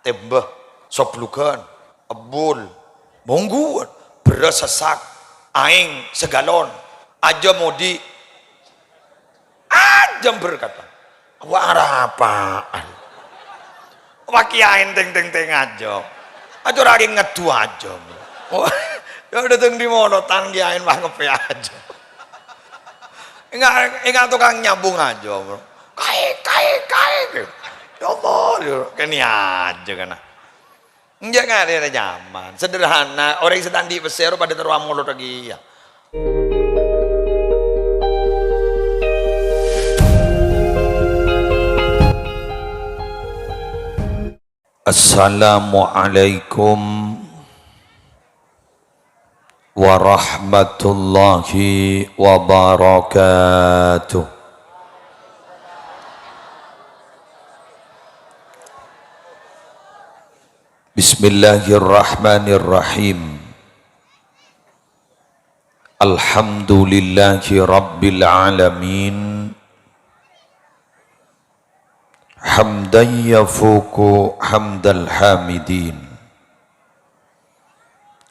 tembah, soplukan, abul, mongguan, beras sesak, aing segalon, aja modi, aja berkata, apaan? Wakiain teng aja lagi ngedu aja. Ya udah teng di mono tanggiain mah ngepe aja. Enggak tukang nyambung aja, bro. Kai. Ya Allah, kene aja kana. Enggak ada zaman. Sederhana, orang sedang di pesero pada teruang mulut lagi ya. Assalamualaikum warahmatullahi wabarakatuh. Bismillahirrahmanirrahim. Alhamdulillahi rabbil alamin. Hamdan yafuku hamdal hamidin.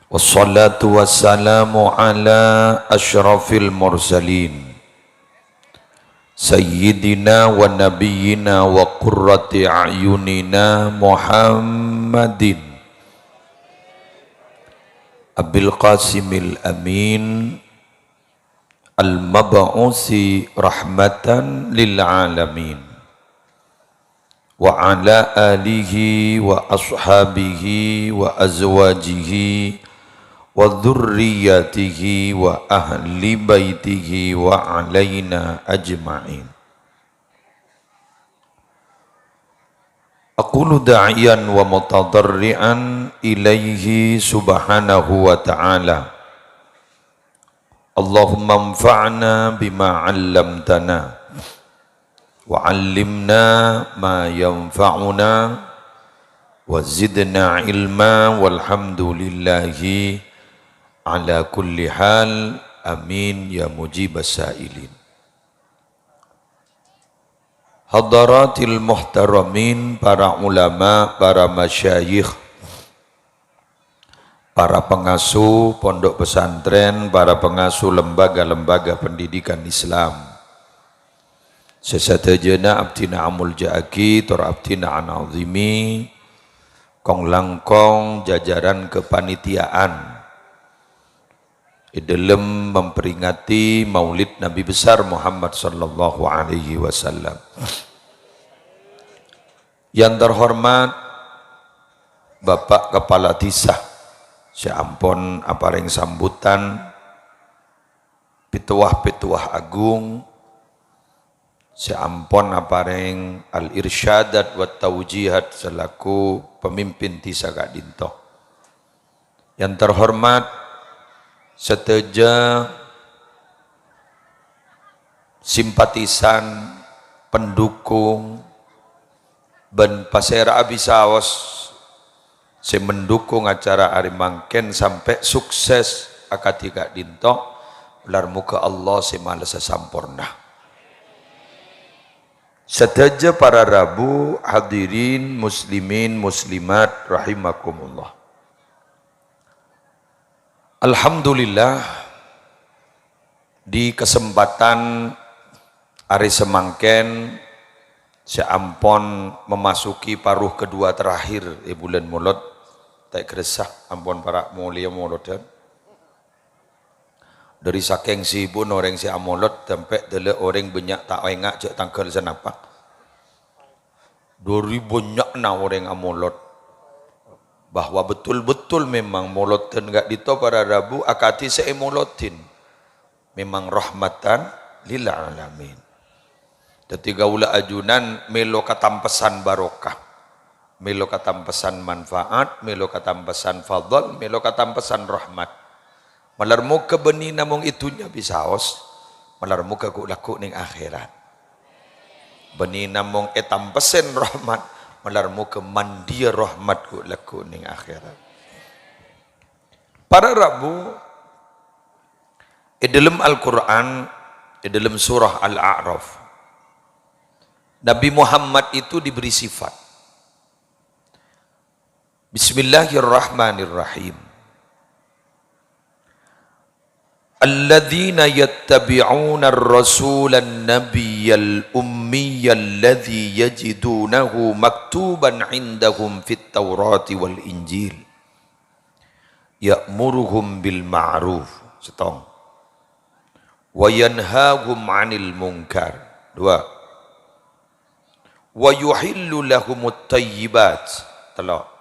Wassalatu wassalamu ala ashrafil mursalin Sayyidina wa nabiyyina wa qurrati a'yunina Muhammadin Abil Qasimil Amin Al-Mab'usi rahmatan lil alamin wa ala alihi wa ashabihi wa azwajihi wa dhurriyyatihi wa ahli baitihi wa alaina ajma'in. Aqulu da'iyan wa mutadarri'an ilaihi subhanahu wa ta'ala. Allahumma anfa'na bima 'allamtana wa 'allimna ma yanfa'una wa zidna ilma walhamdulillahi ala kulli hal. Amin ya mujibas sa'ilin. Hadaratil muhtaramin, para ulama, para masyayikh, para pengasuh pondok pesantren, para pengasuh lembaga-lembaga pendidikan Islam, sesatajana abtina amul ja'aki tur abtina an'azimi, kong langkong jajaran kepanitiaan dalam memperingati maulid Nabi besar Muhammad sallallahu alaihi wasallam. Yang terhormat Bapak Kepala Desa, seampun apareng sambutan pituah-pituah agung, seampun apareng al-irsyadat wa taujihat selaku pemimpin Desa Kak Dinto. Yang terhormat seteja simpatisan, pendukung ben pasera abisaos se mendukung acara arimangken sampai sukses akati Kak Dinto, ular muka Allah se malesa sampurna. Seteja para rabu hadirin muslimin muslimat rahimakumullah. Alhamdulillah, di kesempatan hari semangken seampun memasuki paruh kedua terakhir bulan Maulud, tak keresah ampun para mulia Maulud dari saking sibuk orang si Maulud sampai dele orang banyak tak engak cek tanggal senapa 2000 banyak na orang Maulud, bahwa betul-betul memang Maulud enggak dito para rabu akati saya Mauludin memang rahmatan lil alamin. Ketiga ula ajunan melo katampesan barokah, melo katampesan manfaat, melo katampesan fadl, melo katampesan rahmat. Malarmu ke beni namung itunya bisaos, malarmu ke laku ning akhirat. Beni namung etampesen rahmat, malarmu ke mandia rahmat ku laku ning akhirat. Para rabu dalam Al-Quran, dalam surah Al-A'raf, Nabi Muhammad itu diberi sifat. Bismillahirrahmanirrahim. Alladzina yattabi'una ar-rasulan nabiyyal ummiyal ladzi yajidunahu maktuban 'indahum fit Taurati wal Injil ya'muruhum bil ma'ruf setong wa yanhahum 'anil munkar dua wa yuhillu lahumut thayyibat telok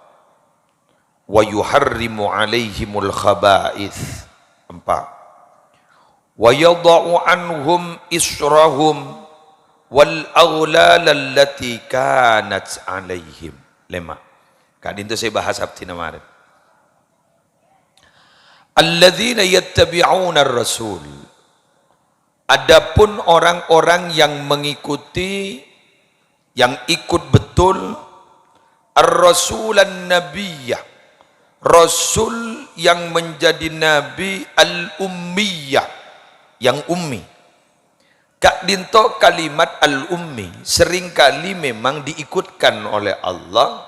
wa yuharrimu 'alaihimul khaba'ith empat wa yadha'u anhum israhum wal aghlal allati kanat 'alaihim lema kadin itu saya bahas abdi namarin alladzina yattabi'una ar-rasul adapun orang-orang yang mengikuti yang ikut betul ar-rasulan nabiyyah rasul yang menjadi nabi al-ummiyah yang ummi. Kak dinto kalimat al-ummi seringkali memang diikutkan oleh Allah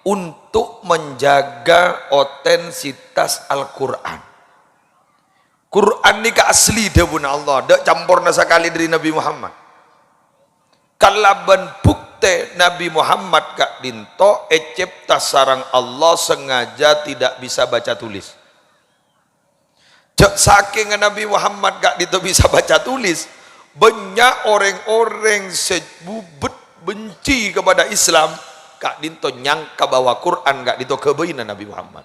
untuk menjaga otensitas Al-Quran. Quran ni ka asli debun Allah, dak campur nasa kali dari Nabi Muhammad. Kalaban bukte Nabi Muhammad kak dinto ecipta sarang Allah sengaja tidak bisa baca tulis. Saking Nabi Muhammad gak dito bisa baca tulis, banyak orang-orang sebubet benci kepada Islam gak dito nyangka bahwa Quran gak dito kebaina Nabi Muhammad.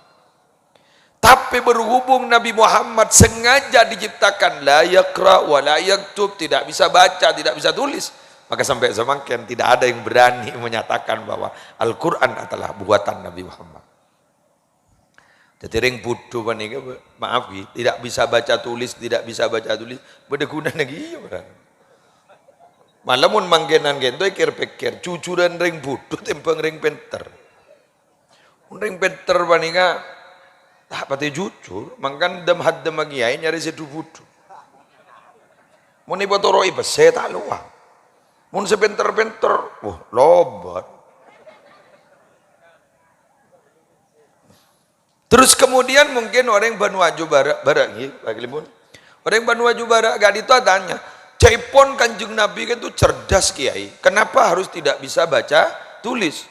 Tapi berhubung Nabi Muhammad sengaja diciptakan la yaqra wa la yaktub, tidak bisa baca, tidak bisa tulis, maka sampai semakin tidak ada yang berani menyatakan bahwa Al-Quran adalah buatan Nabi Muhammad. Jadi ring bodoh panika maaf tidak bisa baca tulis, tidak bisa baca tulis, beda guna lagi ya. Malah mun manggenan gento pikir cucuran ring bodoh tempeng ring pinter. Ring pinter panika tak pati jujur, mangkan dem haddem kiai nyari sedu bodoh. Mun ibu toroi bese tak luah. Mun sepinter-pinter, wah lobat. Terus kemudian mungkin orang Banu Aju Barak orang Banu Aju Barak gak ditanya, Caipon Kanjeng Nabi kan itu cerdas kiai, kenapa harus tidak bisa baca tulis?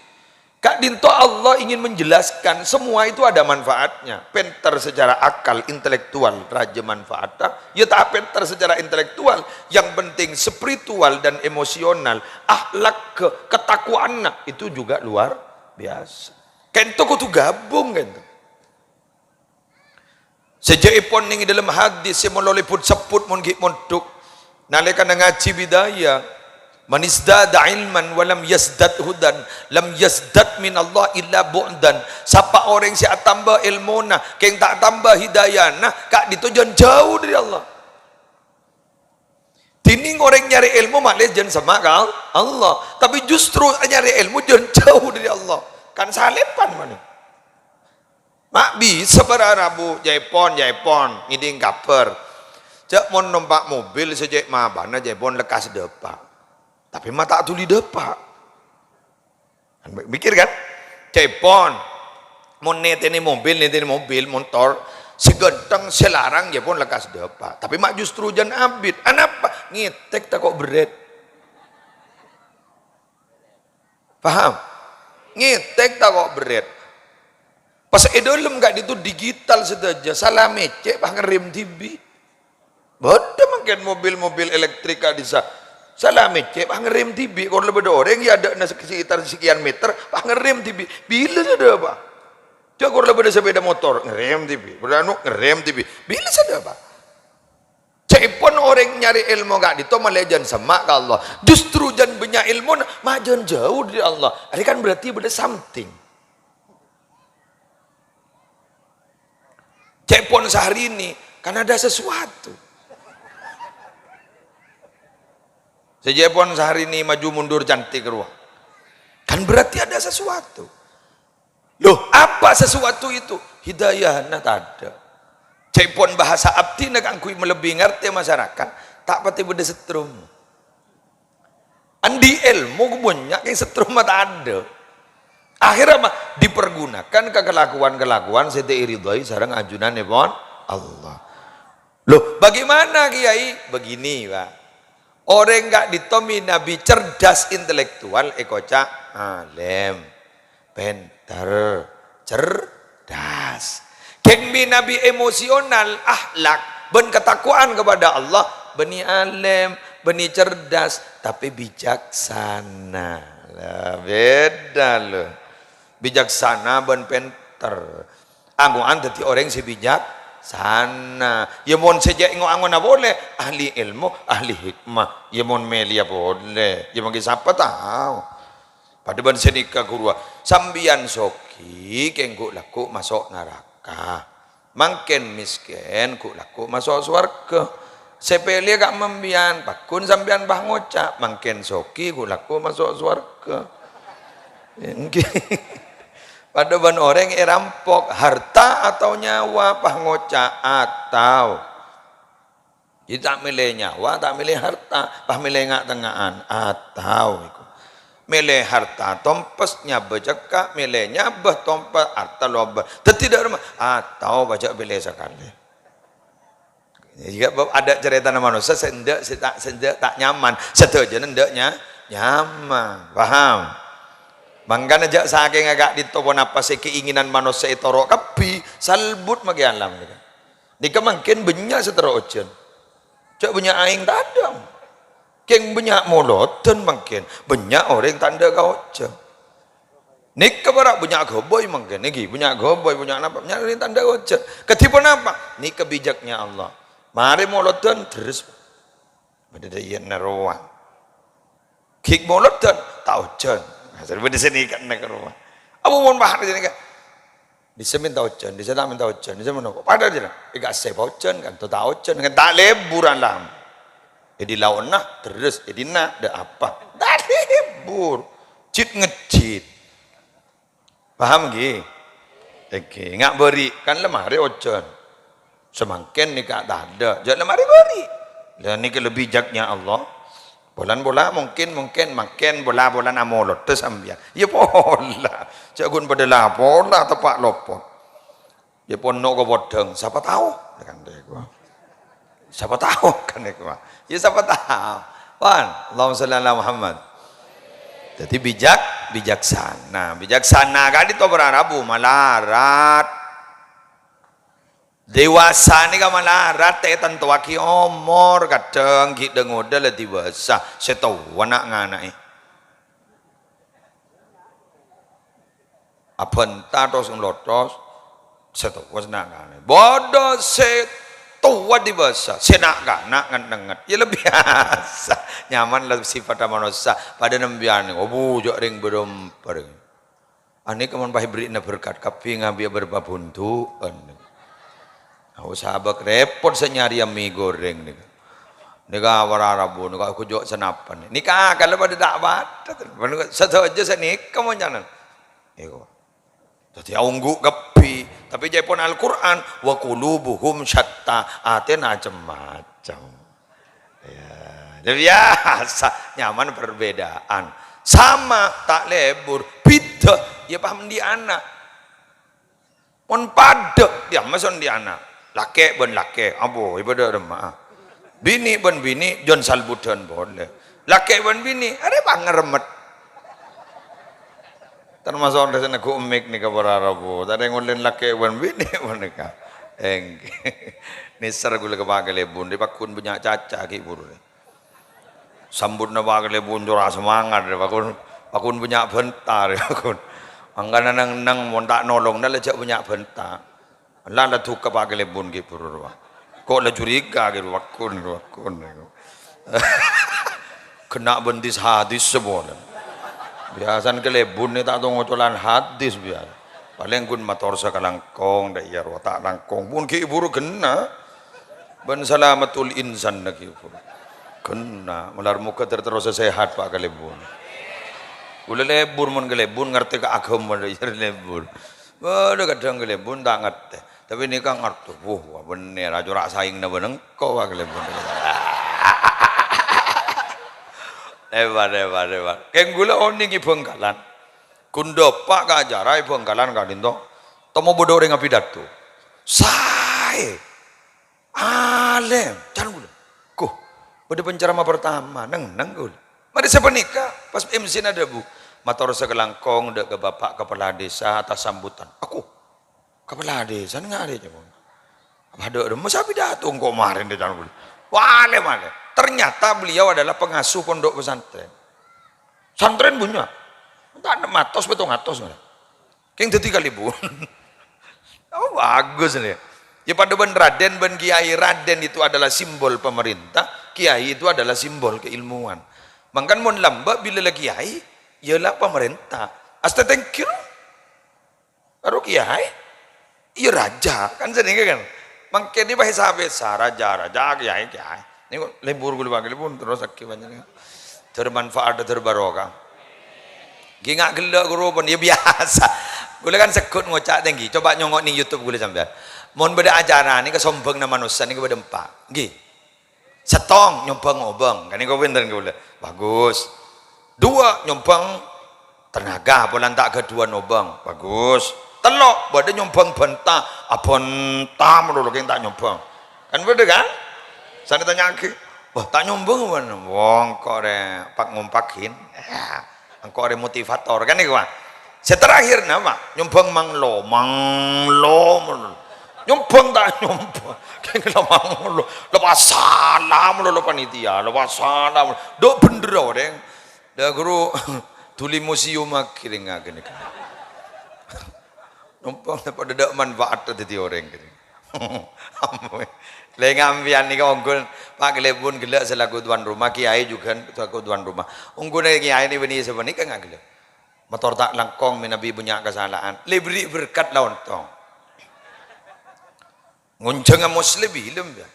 Kak dinto Allah ingin menjelaskan semua itu ada manfaatnya. Pinter secara akal, intelektual, raja manfaatnya. Ya tak pinter secara intelektual, yang penting spiritual dan emosional, akhlak ketakwaan itu juga luar biasa. Kento kudu gabung kan. Sejak ipon ning dalam hadis yang meloliput seput mun gik mondok nalika ngaji bidaya man izdada ilman wa lam yazdad hudan lam yazdad min Allah illa bu'dan. Siapa orang yang tambah ilmuna keng tak tambah hidayahna kak ditujuan jauh dari Allah. Tining orang nyari ilmu malah jangan sama kal Allah, tapi justru nyari ilmu jangan jauh dari Allah. Kan salepan mana? Mak bisa berarabu Jaipon ngiding kaper. Cak mau numpak mobil sejak mabana Jaipon lekas depak. Tapi mak tak tuli depak. Mikir kan? Jaipon mau neteni mobil motor segenteng selarang Jaipon lekas depak. Tapi mak justru jan abid. Anapa? Ngitek tak kok berat. Paham? Ngitek tak kok berat. Pas edolem gak itu digital saja, salah mecek bah ngerem TV. Bodoh makin mobil-mobil elektrika bisa salah mecek bah ngerem TV. Kalau lebih orang ya ada sekitar sekian meter bah ngerem TV. Bila sudah apa? Coba kalau lebih ada sepeda motor ngerem TV, beranu ngerem TV. Bila sudah apa? Cepon orang nyari ilmu gak itu malah jangan sama ke Allah. Justru jangan banyak ilmu, mah jangan jauh dari Allah. Ini kan berarti beda something. Cepon sehari ini kan ada sesuatu. Secepon sehari ini maju mundur cantik ruang. Kan berarti ada sesuatu. Loh, apa sesuatu itu? Hidayah nak ada. Cepon bahasa abdi nak angkui melebihi ngerti masyarakat, tak pati beda setrum. Andi ilmu banyak yang setrum tak ada. Akhirnya apa? Dipergunakan ke kelakuan-kelakuan sete iridhoi sareng ajunan pon Allah. Loh, bagaimana Kiai? Begini, Pak. Orang enggak ditomi Nabi cerdas intelektual, ekoca alim, pinter, cerdas. Keng Nabi emosional, akhlak, ben ketakwaan kepada Allah, beni alim, beni cerdas, tapi bijaksana. Lah, beda loh. Bijaksana ben pinter. Anggoan dadi orang si bijak sana. Ya mon sejak ingo-angon na boleh. Ahli ilmu, ahli hikmah. Ya mon melia boleh. Ya magi siapa tahu. Pada ban senika kurua. Sambian soki kengku laku masuk neraka. Mangken miskin ku laku masuk surga. Sepele gak membian. Pakun sambian bah ngocak. Mangken soki ku laku masuk surga. Pada ban orang rampok harta atau nyawa pah ngocak atau jadi tak milih nyawa tak milih harta pah milih ngak tengahan atau milih harta tompesnya bejeka milihnya bah tompes harta loba tidak rumah atau baca pilih sekali. Jika ada cerita nama manusia sendak tak nyaman setuju ndeknya nyaman paham. Mangkana jak saking agak ditopon apa sih keinginan manusia itu rok kapi salbut magi alam gitu. Nika mungkin banyak setero ojen. Cak banyak aing tadam. Keng banyak moloten mungkin banyak orang tanda kau ojen. Nika barak banyak goboy mungkin niki banyak goboy banyak apa banyak orang tanda ojen. Ketipun apa? Nika bijaknya Allah. Mari moloten terus beda yen naruan. Kik moloten tau ojen. Serba di sini kan nak rumah. Apa mohon bahar di sini kan? Di sini minta hujan, di sana minta hujan, di sana menunggu. Pada dia, ikat sepa hujan kan, tu tahu hujan kan, tak leburan lah. Jadi lawan nah terus, jadi nak ada apa? Tak lebur, cit ngecit. Paham gih? Oke, ngak beri kan lemari hujan. Semakin nikah tak ada, jangan lemari beri. Dan ini lebih jaknya Allah. Bola mungkin makin bola amolot terus ambian. Ya bola. Jagun pada bola tepak lopot. Ya pon no ko bodeng, siapa tahu kan dek gua. Siapa tahu kan dek gua. Ya siapa tahu. Wan, Allahumma shalli ala Muhammad. Jadi bijaksana. Bijaksana kan itu berarabu malarat. Dewasa ni kan malarat tentu aki umur kadang kita ngoda lah dewasa setahu anak ngana apa entah terus ngelotos setahu anak ngana bodoh setua dewasa senak ngana ngendengat ya lebih biasa nyaman lah sifat manusia pada nembian obu jok ring beremper ani kaman pahi beri na berkat kapi ngabi berbabuntu aku sahabat repot senyari mie goreng nih. Nika wararabu, nika aku jok senapan. Nika kalau pada dakwat, satu aja senik kamu jangan. Ego. Jadi aunggu kepi, tapi jepon Al Quran, wa qulubuhum syatta, aten macam-macam. Ya, biasa, nyaman perbedaan. Sama tak lebur, beda, ya paham di anak. Pon pada, dia mason di anak. Laki ben laki, abo ibadah remah. Bini ben bini, jon salbutan boleh. Laki ben bini, ada bang ngeremet. Termasuk orang sana ku umik ni kabararabu. Tadi ngulin laki ben bini mereka. Nisar gula kebagale bun, di pakun punya caca ki buru. Sambut na bagale bun jora semangat, pakun punya bentar pakun. Angkana nang mon tak nolong na lejak punya bentar. Lala tu kapag lebon ke pururwa. Kok la curiga ke wakun. Kena bendis hadis semua. Biasan ke lebon ni tak tahu ngocolan hadis biar. Paling kun motor sekalangkong dak iya tak langkong pun ke iburu kena. Ben salamatul insan nak iburu. Kena melar muka terus sehat pak ke lebon. Ule lebur mun ke lebon ngerti ke agama dak lebon. Ada kadang ke lebon tak ngerti. Tapi ini kan ngerti, wah bener, aja rak saing na beneng, kau wak lebon. Lebar. Keng gula oni ki Bengkalan. Kundo pak kajarai Bengkalan kadinto. Tomo bodoh dengan pidato. Saya alim, jangan gula. Kuh, pada penceramah pertama, neng gula. Mari saya nikah, pas MC ada bu. Mator segelangkong dek ke bapak kepala desa atas sambutan. Aku kepala desa nggak ada cuma. Ada masa pidato kok kemarin deh jangan gula. Wale. Ternyata beliau adalah pengasuh pondok pesantren. Santren punya. Tak ada matos betul ngatos. Keng dadi kali bu. Oh bagus nih. Ya pada ben Raden ben Kiai, Raden itu adalah simbol pemerintah, Kiai itu adalah simbol keilmuan. Mangkan mon lamba bila lagi Kiai, ialah pemerintah. Asta tengkir. Baru Kiai, iya raja kan sering kan. Mangken ini bahasa raja Kiai. Ini kok lembur gue bagi pun terus sakit banyak. Termanfaat terbarokah. Gingak gelak guru pun ya biasa. Gue kan sekut ngocak tinggi. Coba nyongok nih YouTube gue sambil. Mohon beda ajaran ini kesombong nama manusia ini beda empat. Gih. Setong nyompang obeng. Kan ini gue pinter gue. Bagus. Dua nyompang tenaga. Bulan tak kedua nobang. Bagus. Telok beda nyompang bentah. Abon tam dulu yang tak nyompang. Kan beda kan? Sana tanya lagi. Wah tak nyombang mana? Wong kok re pak ngompakin. Engkau ada motivator kan nih gua. Seterakhir nama nyombang manglo. Nyombang tak nyombang. Kayak manglo. Lepas salam lo panitia, lepas salam. Dok bener orang. Dah guru tuli museum akhirnya gini. Nyombang dapat ada manfaat dari orang gini. Lengambian ni kau unggul pak kelebun gelak selaku tuan rumah, Kiai juga selaku tuan rumah. Unggul ni Kiai ni bini sebenarnya kan gelak. Motor tak langkong menabi punya kesalahan. Lebih berkat launtong. Ngunceng muslim ilm ya.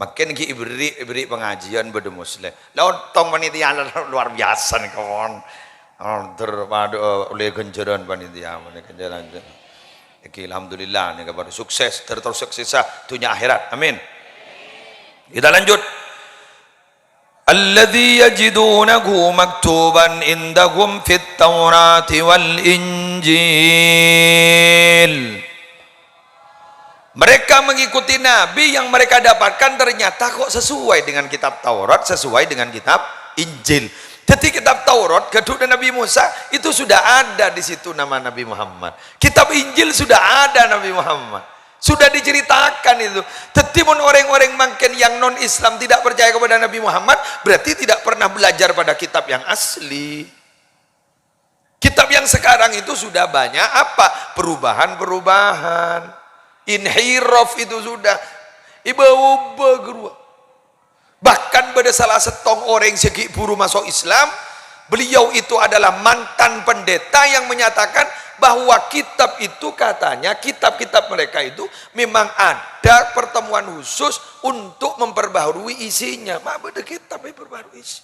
Makin ki ibri pengajian pada muslim. Launtong panitia luar biasa nih kawan. Terpadu oleh kenjaran panitia mana kenjaran. Alhamdulillah nih kabar sukses terus sukses dunia akhirat amin. Kita lanjut. Alladzi yajidunahu maktuban indahum fit Taurati wal Injil. Mereka mengikuti nabi yang mereka dapatkan ternyata kok sesuai dengan kitab Taurat, sesuai dengan kitab Injil. Jadi kitab Taurat, kedua Nabi Musa itu sudah ada di situ nama Nabi Muhammad. Kitab Injil sudah ada Nabi Muhammad. Sudah diceritakan itu. Jadi orang-orang makin yang non Islam tidak percaya kepada Nabi Muhammad berarti tidak pernah belajar pada kitab yang asli. Kitab yang sekarang itu sudah banyak apa? Perubahan-perubahan. Inhiraf itu sudah. Ibawa gerua. Bahkan pada salah setong orang segi buru masuk Islam, beliau itu adalah mantan pendeta yang menyatakan bahwa kitab itu katanya, kitab-kitab mereka itu memang ada pertemuan khusus untuk memperbaharui isinya. Mak beda kitab memperbaharui isi.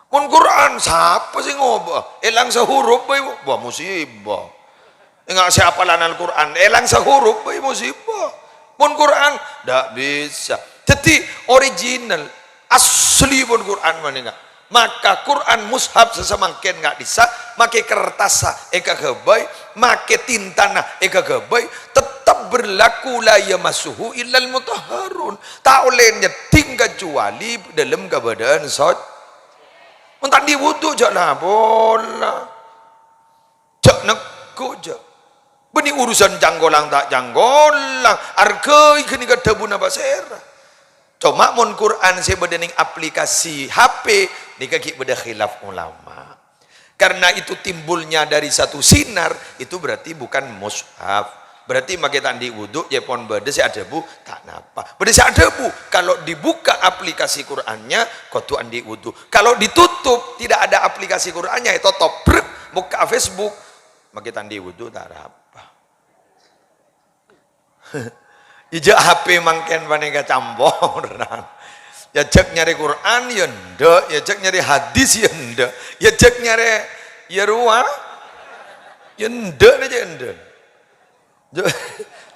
Mun Quran siapa sih ngobah? Elang sehuruf bae, wah musibah. Enggak siapa lan Al-Quran, elang sehuruf bae musibah. Mun Quran ndak bisa. Jadi original asli pun Quran mana enggak. Maka Quran mushaf sesemangken enggak bisa, make kertas eka kebai, make tintana eka kebai, tetap berlaku la yamassuhu illal mutahharun. Tak oleh nyeting kecuali dalam keadaan sot. Mentang di wudu je lah bola. Jak nekuk je. Beni urusan janggolang tak janggolang, arkai kini kata buna basera. Cuma mon Quran saya berdening aplikasi HP ni kaki beda khilaf ulama. Karena itu timbulnya dari satu sinar itu berarti bukan mushaf. Berarti makai tandi wudhu ya pon beda si ada bu tak napa. Beda si ada bu kalau dibuka aplikasi Qurannya kotu andi wudhu. Kalau ditutup tidak ada aplikasi Qurannya itu top buka Facebook makai tandi wudhu tak apa. Ijak HP mangken paneka campur. Ya cek nyari Quran ya ndak, ya cek nyari hadis ya ndak, ya cek nyari ya ruang ya ndak aja ndak.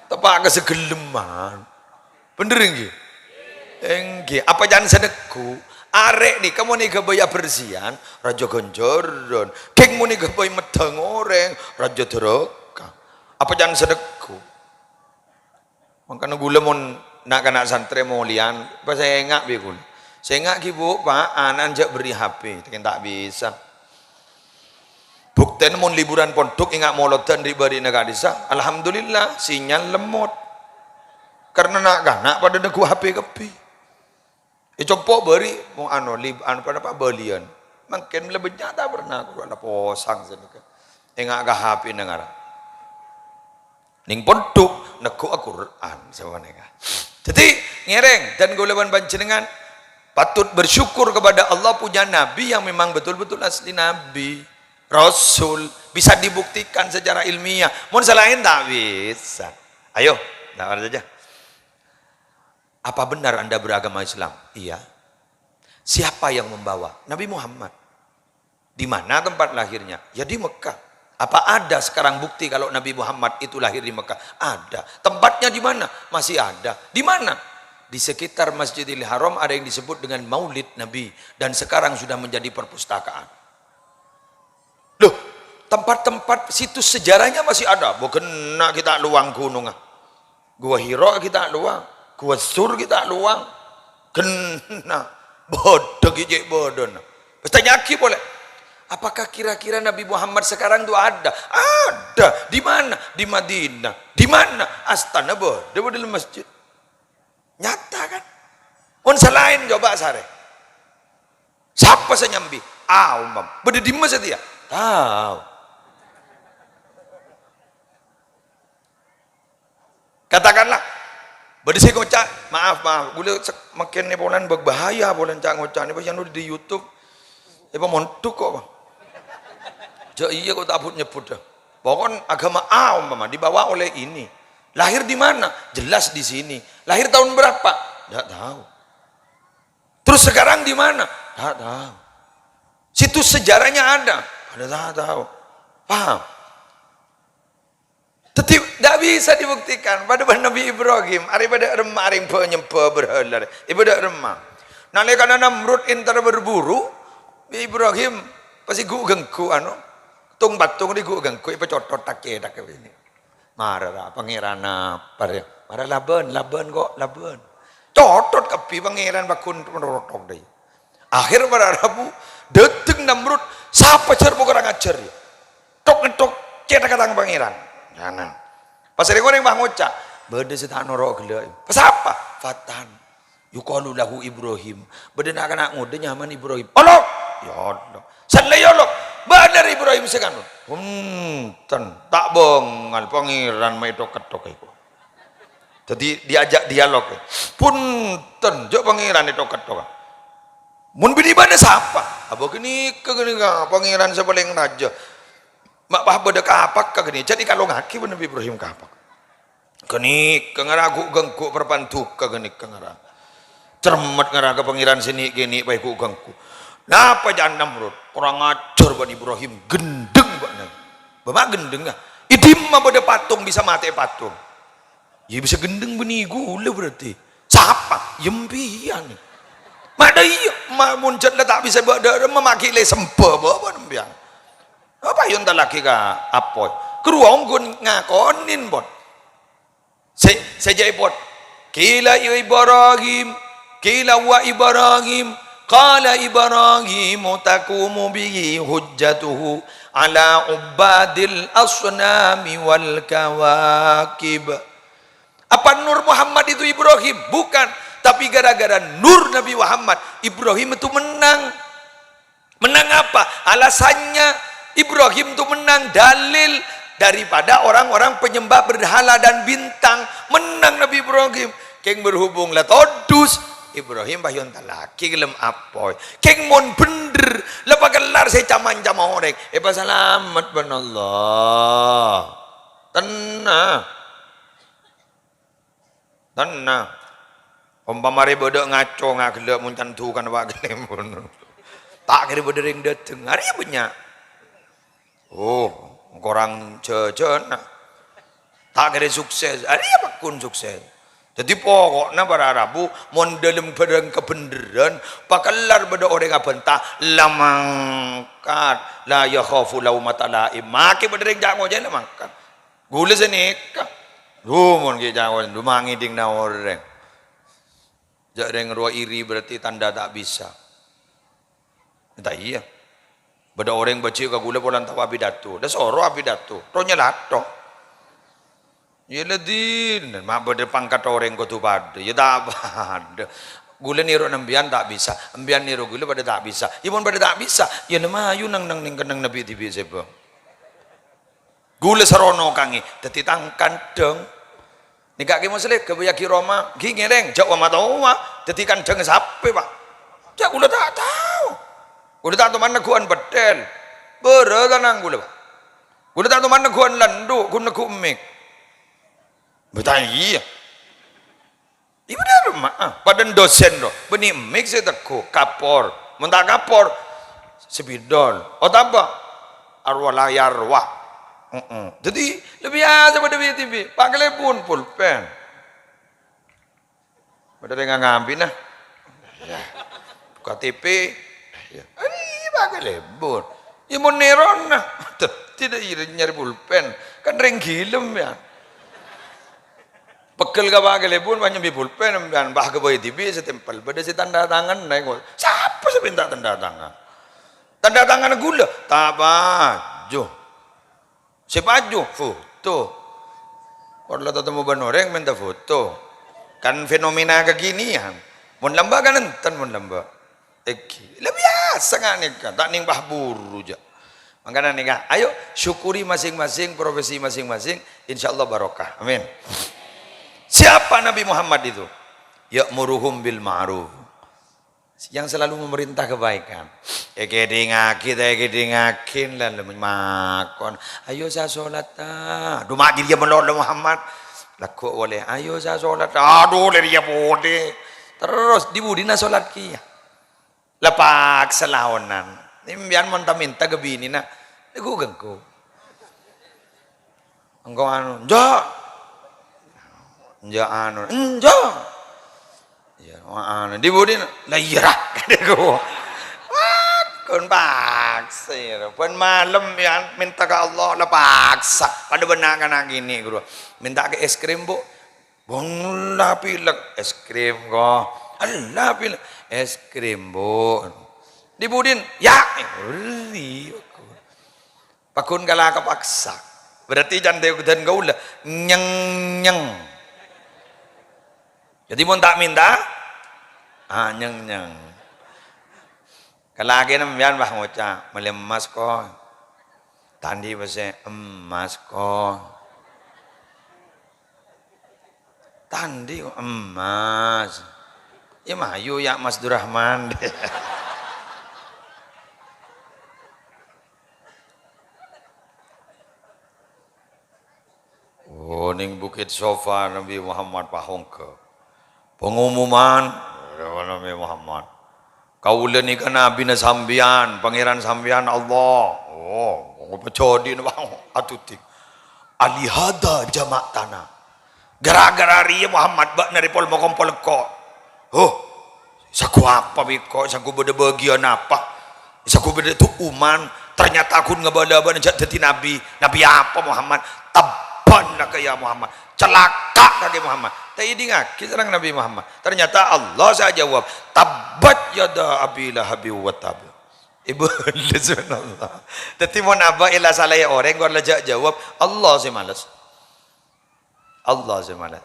Tepak ke segeleman. Bener nggih? Enggih, apa jangan sedeku? Arek nih, kamu nih gabaya bersihan, raja gonjoron. Keng mu nih gabaya medang oreng, raja dereka. Apa jangan sedekku? Makanya gula mon nak kena santri mau lian, pas saya enggak bikun. Saya enggak kibu, pak, anak jak beri HP, tapi tak bisa. Bukten mon liburan pondok ingat molotan diberi negara desa. Alhamdulillah sinyal lemot. Karena nak pada neku HP kepi. Coba beri mau pada pak belian. Makin lebih nyata pernah aku ada posang sedekah. Enggak ke HP negara. Ning pondok neku Al-Qur'an sebenarnya. Jadi ngereng dan goleban panjenengan patut bersyukur kepada Allah punya nabi yang memang betul-betul asli nabi, rasul, bisa dibuktikan secara ilmiah. Mun selain tak bisa. Ayo, dengar saja. Apa benar Anda beragama Islam? Iya. Siapa yang membawa? Nabi Muhammad. Di mana tempat lahirnya? Ya di Mekah. Apa ada sekarang bukti kalau Nabi Muhammad itu lahir di Mekah? Ada. Tempatnya di mana? Masih ada. Di mana? Di sekitar Masjidil Haram ada yang disebut dengan Maulid Nabi. Dan sekarang sudah menjadi perpustakaan. Loh, tempat-tempat situs sejarahnya masih ada. Bukan nak kita luang gunung. Gua Hira kita luang. Gua Sur kita luang. Kena. Bodoh gijik bodoh. Bertanya Aki boleh. Apakah kira-kira Nabi Muhammad sekarang itu ada? Ada. Di mana? Di Madinah. Di mana? Astana bodoh di masjid. Nyata kan? Pun selain coba sare. Siapa senyambi? Umpam. Beda di mana dia? Tahu. Katakanlah, beda saya ngocak, maaf, gula makin polan berbahaya polan cak ngocak ni pasal di YouTube. Montuk kok bang. Jadi iya kok tak nyebut dah. Pokon agama umpama dibawa oleh ini. Lahir di mana? Jelas di sini. Lahir tahun berapa? Tidak tahu. Terus sekarang di mana? Tidak tahu. Situs sejarahnya ada? Ada tak tahu. Paham? Tidak bisa dibuktikan. Pada Nabi Ibrahim, daripada remah yang penyembah berhala, ibadah remah. Nalekana Namrud intar berburu, Ibrahim pasti gua gengku tung batung di gua gengku ipa cotot tak ini. Marah pangeran apa ya? Marah laban kok laban. Cotot kepi pangeran bakun merotok deh. Akhir pada Rabu deteng Namrud siapa cer kurang ajar ya. Tok ngetok cetak katang pangeran. Jangan. Pas hari goreng bang ngocak. Beda setan norok gila. Pas apa? Fatan. Yukalu lahu Ibrahim. Beda nak anak muda nyaman Ibrahim. Allah. Ya Allah. Sallayolok. Benar Ibrahim sekarang. Tak bongal pangeran mai tok-tok itu. Jadi diajak dialog. Punten, jok pangeran itu tok-tok. Mun bini mana siapa? Apa gini pangeran sepaling raja. Mak pah beda kapak ka gini. Jadi kalau ngaki Nabi Ibrahim kapak. Geni kengaragu gengku perpantuk ka geni kengara. Cermat ngaraga pangeran sini gini baik ku gengku. Napa jangan Namrud? Orang ajar buat Ibrahim gendeng buat Nabi. Bapak gendeng ah. Idim mah pada patung bisa mati patung. Ya bisa gendeng beni gula berarti. Siapa? Yempian. Mada iya, muncul lah tak bisa buat darah memaki le sempah bawa nembiang. Apa yang tak laki ka apa? Keruang gun ngakonin bot. Sejak bot. Kila Ibrahim, kila wa Ibrahim. Qala Ibrahim taqumu bihi hujjatuhu ala ubadil asnami wal kawakib. Apa nur Muhammad itu Ibrahim? Bukan, tapi gara-gara nur Nabi Muhammad Ibrahim itu menang. Menang apa? Alasannya Ibrahim itu menang dalil daripada orang-orang penyembah berhala dan bintang. Menang Nabi Ibrahim. Keng berhubung lah todus Ibrahim bayon talaki gelem apoy. Keng mon bener lepas gelar saya caman-caman orang. Pas selamat ben Allah. Tenang. Umpamare bodok ngaco ngagelek mun cantukan wa gelem pun. Tak kira bodok ring dateng. Ari punya. Oh, korang jejen. Tak kira sukses. Ari apa kun sukses. Jadi pokoknya para Rabu mon dalam barang kebenaran pakalar pada orang abentah lamangkat la yakhafu laumata laim make bedereng jango jana mangkat gule senika mon ge jango dumangi ding na orang jareng ro iri berarti tanda tak bisa entah iya pada orang baca ka gule polan tahu abidatu da soro abidatu ro nyelato ya ladin mak pada pangkat orang ko tu pada ya tak ada gula niru nambian tak bisa ambian niru gula pada tak bisa imun pada tak bisa ya nama ayu nang ning kenang nabi tibi sebo gula sarono kangi dadi tangkan deng nikah ki muslim kebayaki Roma ki ngereng jak wa tahu dadi kandeng sape pak jak gula tak tahu mana guan bedel bere tanang gula gula tak tahu mana guan landu guna ku mik betul iya ibu dah rumah badan dosen doh benih mix itu kapor mentah kapor sebidol oh apa arwah layar wah jadi lebih aja pada TV pakai pun pulpen pada dengan ngambil nah ya KTP ya ini pakai lebur imun neron nah tidak nyari pulpen kan renggilem ya pekel ka ba telepon banyak bi pulpen dan bah ke boy TV setempel beda si tanda tangan naik siapa sih minta tanda tangan gula tak baju si baju foto kalau ketemu banoreng minta foto kan fenomena kekinian mun lamba kan enten mun lamba lebih biasa kan nikah tak ning bah buru ja makanya nikah ayo syukuri masing-masing profesi masing-masing insyaallah barokah amin. Siapa Nabi Muhammad itu? Ya'muruhum bil ma'ruf. Yang selalu memerintah kebaikan. Gedingakin lalu makon. Ayo saya sholat ta. Dumak dia menolak Muhammad. Laku oleh. Ayo saya sholat ta. Aduh dia boleh. Terus dibudina sholat kia. Lepak selawanan. Ini biar minta ke bini nak. Aku gengku. Engkau anu. Anu ya anu dibudin lah iya kadeku kon paksa pun malam ya minta ke Allah lah paksa pada benarkan gini guru minta ke es krim bu bonlah pilek es krim kok Allah pilek es krim bu dibudin ya pakun kalah kepaksa berarti jangan dan gaul nyeng jadi mau tak minta nyeng kalau lagi nampian bah ngoca melemas kok tandi bahasa emas kok tandi kok emas ya mayu ya Mas Durrahman oh ning Bukit Sofa Nabi Muhammad pahongke pengumuman Nabi Muhammad kaulah ni kan Nabi na sambian pangeran sambian Allah oh pecodi na bang atutik alihada jamak tanah gara-gara ria Muhammad bak nari pol mokom polko oh saku apa biko saku beda bagian apa saku beda tu uman ternyata aku ngabada-bada jadi nabi apa Muhammad tabban laka ya Muhammad celaka kaki Muhammad tak idingak kisah Nabi Muhammad ternyata Allah saya jawab tabat yada abi lahabi wa tab ibu subhanallah tapi mau naba ila salah orang gua lejak jawab Allah sih malas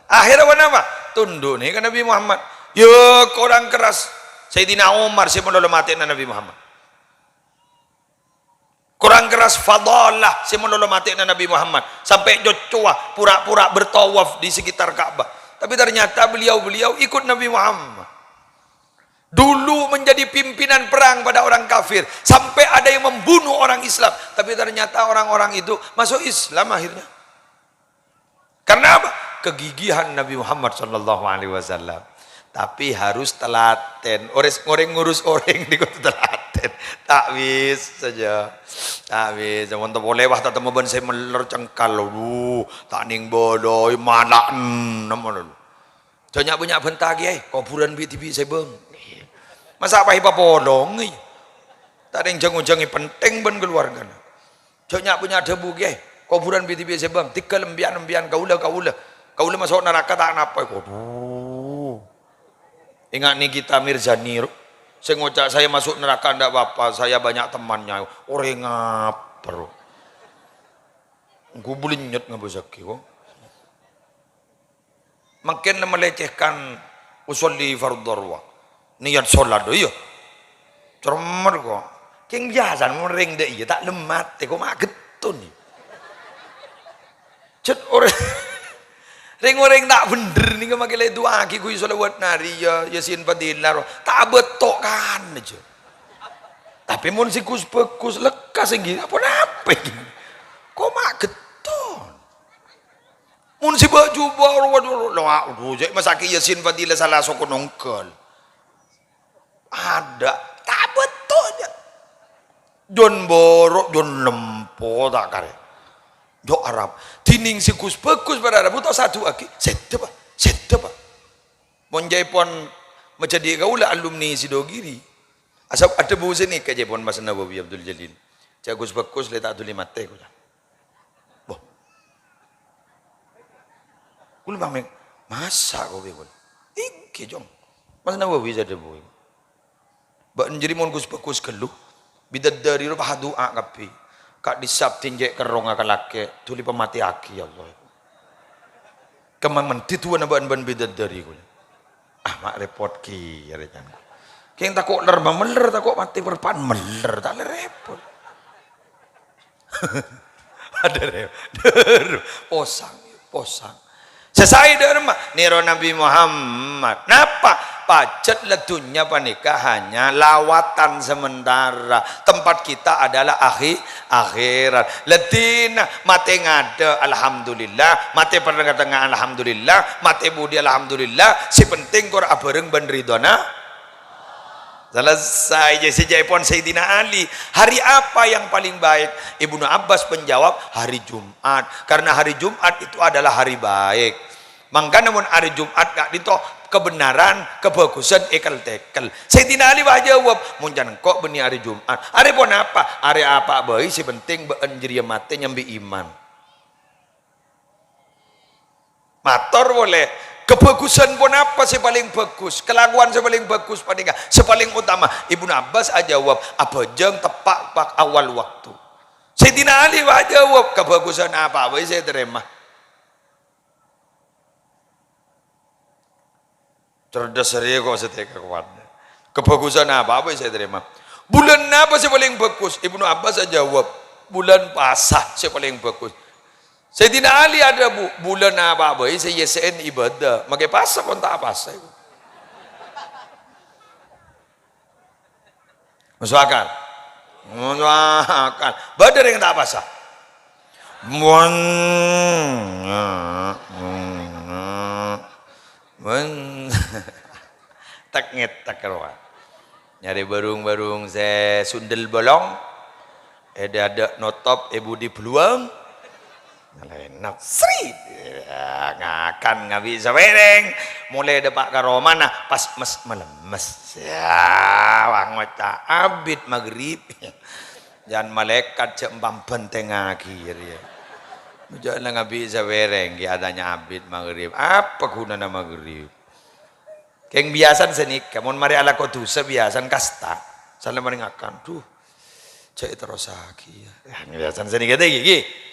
akhirnya apa tunduk nih ke Nabi Muhammad ya korang keras Sayyidina Umar sih menolong mati Nabi Muhammad kurang keras fadalah si menolong mati Nabi Muhammad sampai Joshua pura-pura bertawaf di sekitar Ka'bah tapi ternyata beliau ikut Nabi Muhammad dulu menjadi pimpinan perang pada orang kafir sampai ada yang membunuh orang Islam tapi ternyata orang-orang itu masuk Islam akhirnya karena apa? Kegigihan Nabi Muhammad SAW tapi harus telaten orang ngurus orang di kota telaten tak bisa saja tak bisa untuk boleh wah tak temu ban saya meler cengkal tak ning bodoh mana nama Jangan banyak bentar lagi, kuburan BTB saya bang. Masa apa hipa polong? Tak ada yang jangan-jangan penting ben keluarga. Jangan punya debu lagi, kuburan BTB saya bang. Tiga lembian kaulah masuk neraka tak apa? Ingat nih kita Mirzani, saya ngocak saya masuk neraka ndak apa-apa, saya banyak temannya. Orang ngapar. Gue bulinyet ngabusaki kok. Makin melecehkan usolli fardhu niat sholat do iya cermer kok king biasa mering deh iya tak lemat kok mak getun cet orang ring tak bener nih kemakin itu aki kui sholawat nari ya yasin fadilah tak betok kan aja tapi mun sikus bekus lekas gitu apa kok mak getun mun si baju baru waduh jadi masaki yasin fadilah salah soko nongkel ada tak betul dia don borok don lempo tak kare do Arab tining sikus bekus pada Arab itu satu aki sete pak monjai pon menjadi kaulah alumni Sidogiri asap ada bu sini ke Jepun Mas Nawawi Abdul Jalil jagus bekus letak tu lima teh kula kula bang masa kau bekul iki jong Mas Nawawi jadi bu ba njeri mon gus bekus keluh bidadari ro doa kapi kak disap tinjek kerong akalake tuli pemati aki ya Allah kemang menti tuan ban bidadari kula mak repot ki ya rekan keng takok ler meler takok mati berpan meler tak repot ada posang selesai derma niro Nabi Muhammad napa pacet letunya panika hanya lawatan sementara tempat kita adalah akhirat letina mate ngada alhamdulillah mate pernah tengah alhamdulillah mate budi alhamdulillah si penting kor abareng ben ridona selesai jadi jaipon Sayyidina Ali hari apa yang paling baik Ibnu Abbas menjawab hari Jumat karena hari Jumat itu adalah hari baik mangga namun hari Jumat gak dito kebenaran kebagusan ekal tekel Sayyidina Ali jawab munjan kok beni hari Jumat hari pun apa hari apa baik si penting beanjir mate nyambi iman mator boleh kebagusan pun apa sih paling bagus kelakuan paling bagus paling sepaling utama Ibnu Abbas jawab apa jeng tepak pak awal waktu Sayyidina Ali jawab kebagusan apa baik saya terima cerdas serius kok setia kuat kebagusan apa saya terima bulan apa sih paling bagus Ibnu Abbas jawab bulan pasah sih paling bagus Sayyidina Ali ada bulan apa saya YSN ibadah makai pasah pun tak pasah masuk akal badar yang tak pasah tak ngetak keluar nyari barung saya sundel bolong ada notop ibu di peluang enak sri ngakan nggak bisa bereng mulai depak karo mana pas melemes ya wang wata abid maghrib jangan malaikat cempam benteng akhir ya jangan nggak bisa bereng ki adanya abid maghrib apa gunanya maghrib keng biasan senik kamu mari ala kotusa biasan kasta salah meringakan tuh cek terus lagi ya biasan senik ada gigi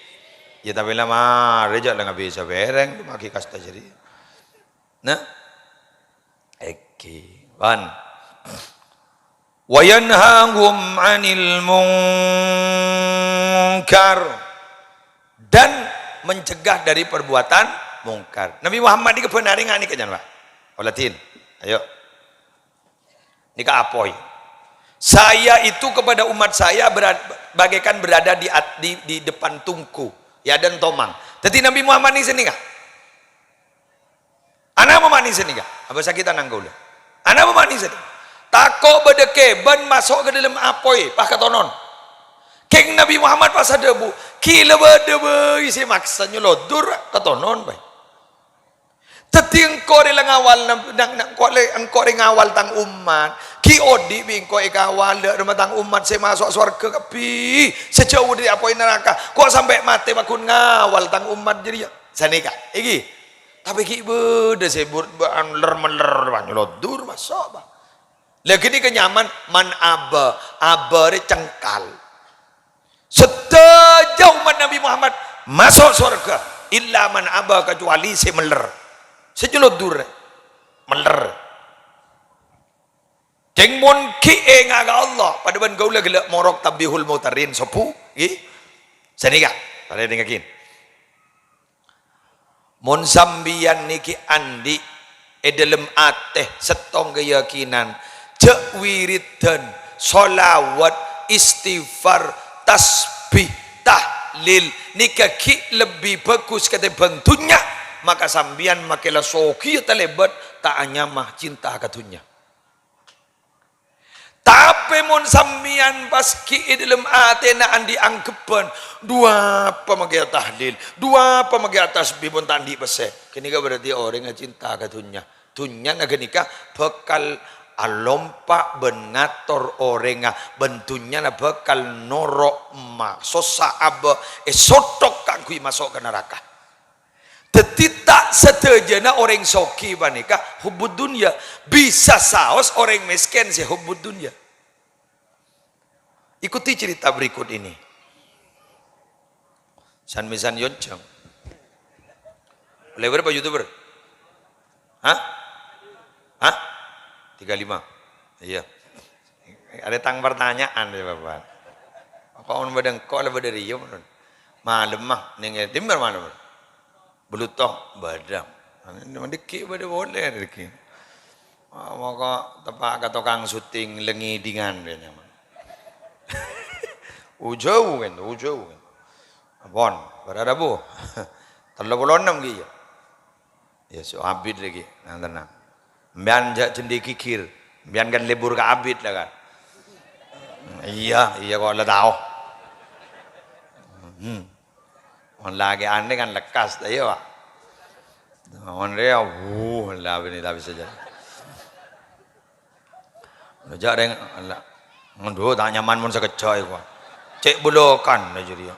ya tapi lama rejak lah nggak bisa bereng maki kasta jadi nah ban wa yanhahum 'anil munkar dan mencegah dari perbuatan mungkar. Nabi Muhammad ini kebenaran nggak nih kenyan Pak? Olatin, ayo. Ini ke apoi. Saya itu kepada umat saya bagaikan berada di depan tungku, ya dan tomang. Jadi Nabi Muhammad ini sini nggak? Anak mau mani sini nggak? Apa sakit nangkau lah? Anak mau mani sini. Tako bedeke ban masuk ke dalam apoi, pak katonon. Keng Nabi Muhammad pas ada bu, kila bade isi maksanya lodur katonon bay. Teti engkau re ngawal engkau re ngawal tang umat. Ki odi bi engkau ngawal de rumah tang umat saya masuk surga kapi. Sejauh dari apa neraka. Kok sampai mati bakun ngawal tang umat jadi sanika. Iki. Tapi ki bede sebut meler banyodur masuk ba. Lagi ni kenyaman man aba re cengkal. Sejauh umat Nabi Muhammad masuk surga illa man aba kecuali si meler. Sejelodur meler jeng mon ki ngaga Allah pada ban gaula gelak morok tabihul mutarin sopu nggih sanika pada dengakin mon sambian niki andi dalam ateh setong keyakinan cek wiridan sholawat istighfar tasbih tahlil nika ki lebih bagus ketimbang dunya maka sambian makilah soki terlebat tak hanya mah cinta katunya. Tapi mon sambian paski dalam atena andi angkepan dua pemagai tahlil, dua pemagai tasbih pun tandi bese. Kini berarti orang yang cinta katunya. Tunya naga nikah bekal alompa benator orenga bentunya na bekal norok ma sosa aba sotok kangkui masuk ke neraka. Tidak seterjana orang soki banika hubud dunia bisa saos orang miskin si hubud dunia. Ikuti cerita berikut ini. San misan yoncang. Boleh berapa YouTuber? Hah? 35. Iya. Ada tang pertanyaan ya Bapak. Kok on badang kok le badari yo malam mah ning timber mana? Belutoh badang. Deki pada boleh deki. Maka tepak kata kang syuting lengi dingan dia nyaman. Ujau kan. Bon, berada bu. 36 gitu. Ya so abid lagi, tenang. Mbian jak cendi kikir, mbian kan libur ke abid lah kan. Iya kok lah tahu. Lagi aneh kan lekas dah ya pak. Dia, lah ini tak bisa jadi. Lejak deng, ngunduh tak nyaman pun sekejap itu. Cek bulokan aja dia.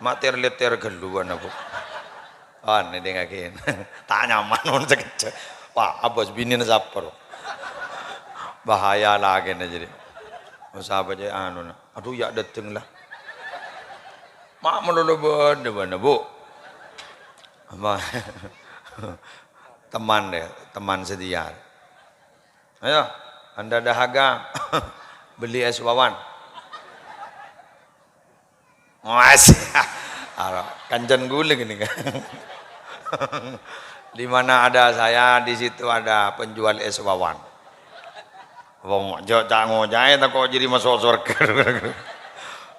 Mater geluan aku. Aneh dengakin. Tak nyaman pun sekejap. Wah, abis bini nasapar. Bahaya lagi aja dia. Sahabat je aduh ya dateng lah. Mak melulu benda bu. Teman sedia. Ayo, anda dahaga beli es wawan. Masih, kancan guling ini kan. Di mana ada saya, di situ ada penjual es wawan. Wong tak ngojai tak kok jadi masuk surga.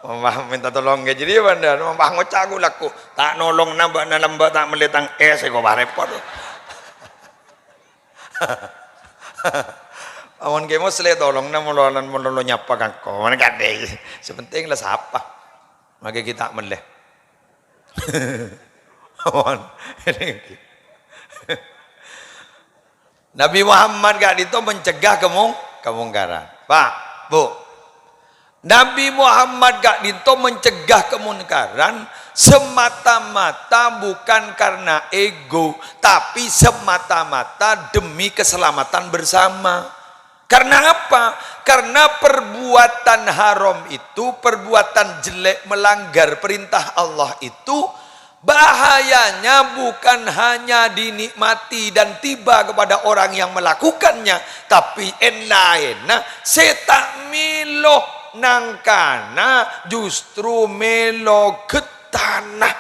Mama minta tolong ke jadi bandar, mama ngocak aku laku tak nolong nambah nambah tak melitang es kok repot. Awan kemo sele tolong na molo nyapa kangko. Mana kade. Sepenting lah siapa. Maka kita meleh. Awan. Nabi Muhammad gak itu mencegah kemungkaran. Pak, Bu. Nabi Muhammad gak dinto mencegah kemungkaran semata-mata bukan karena ego, tapi semata-mata demi keselamatan bersama. Karena apa? Karena perbuatan haram itu, perbuatan jelek melanggar perintah Allah itu bahayanya bukan hanya dinikmati dan tiba kepada orang yang melakukannya, tapi enak-enak setak miloh nangkana justru melo getanah.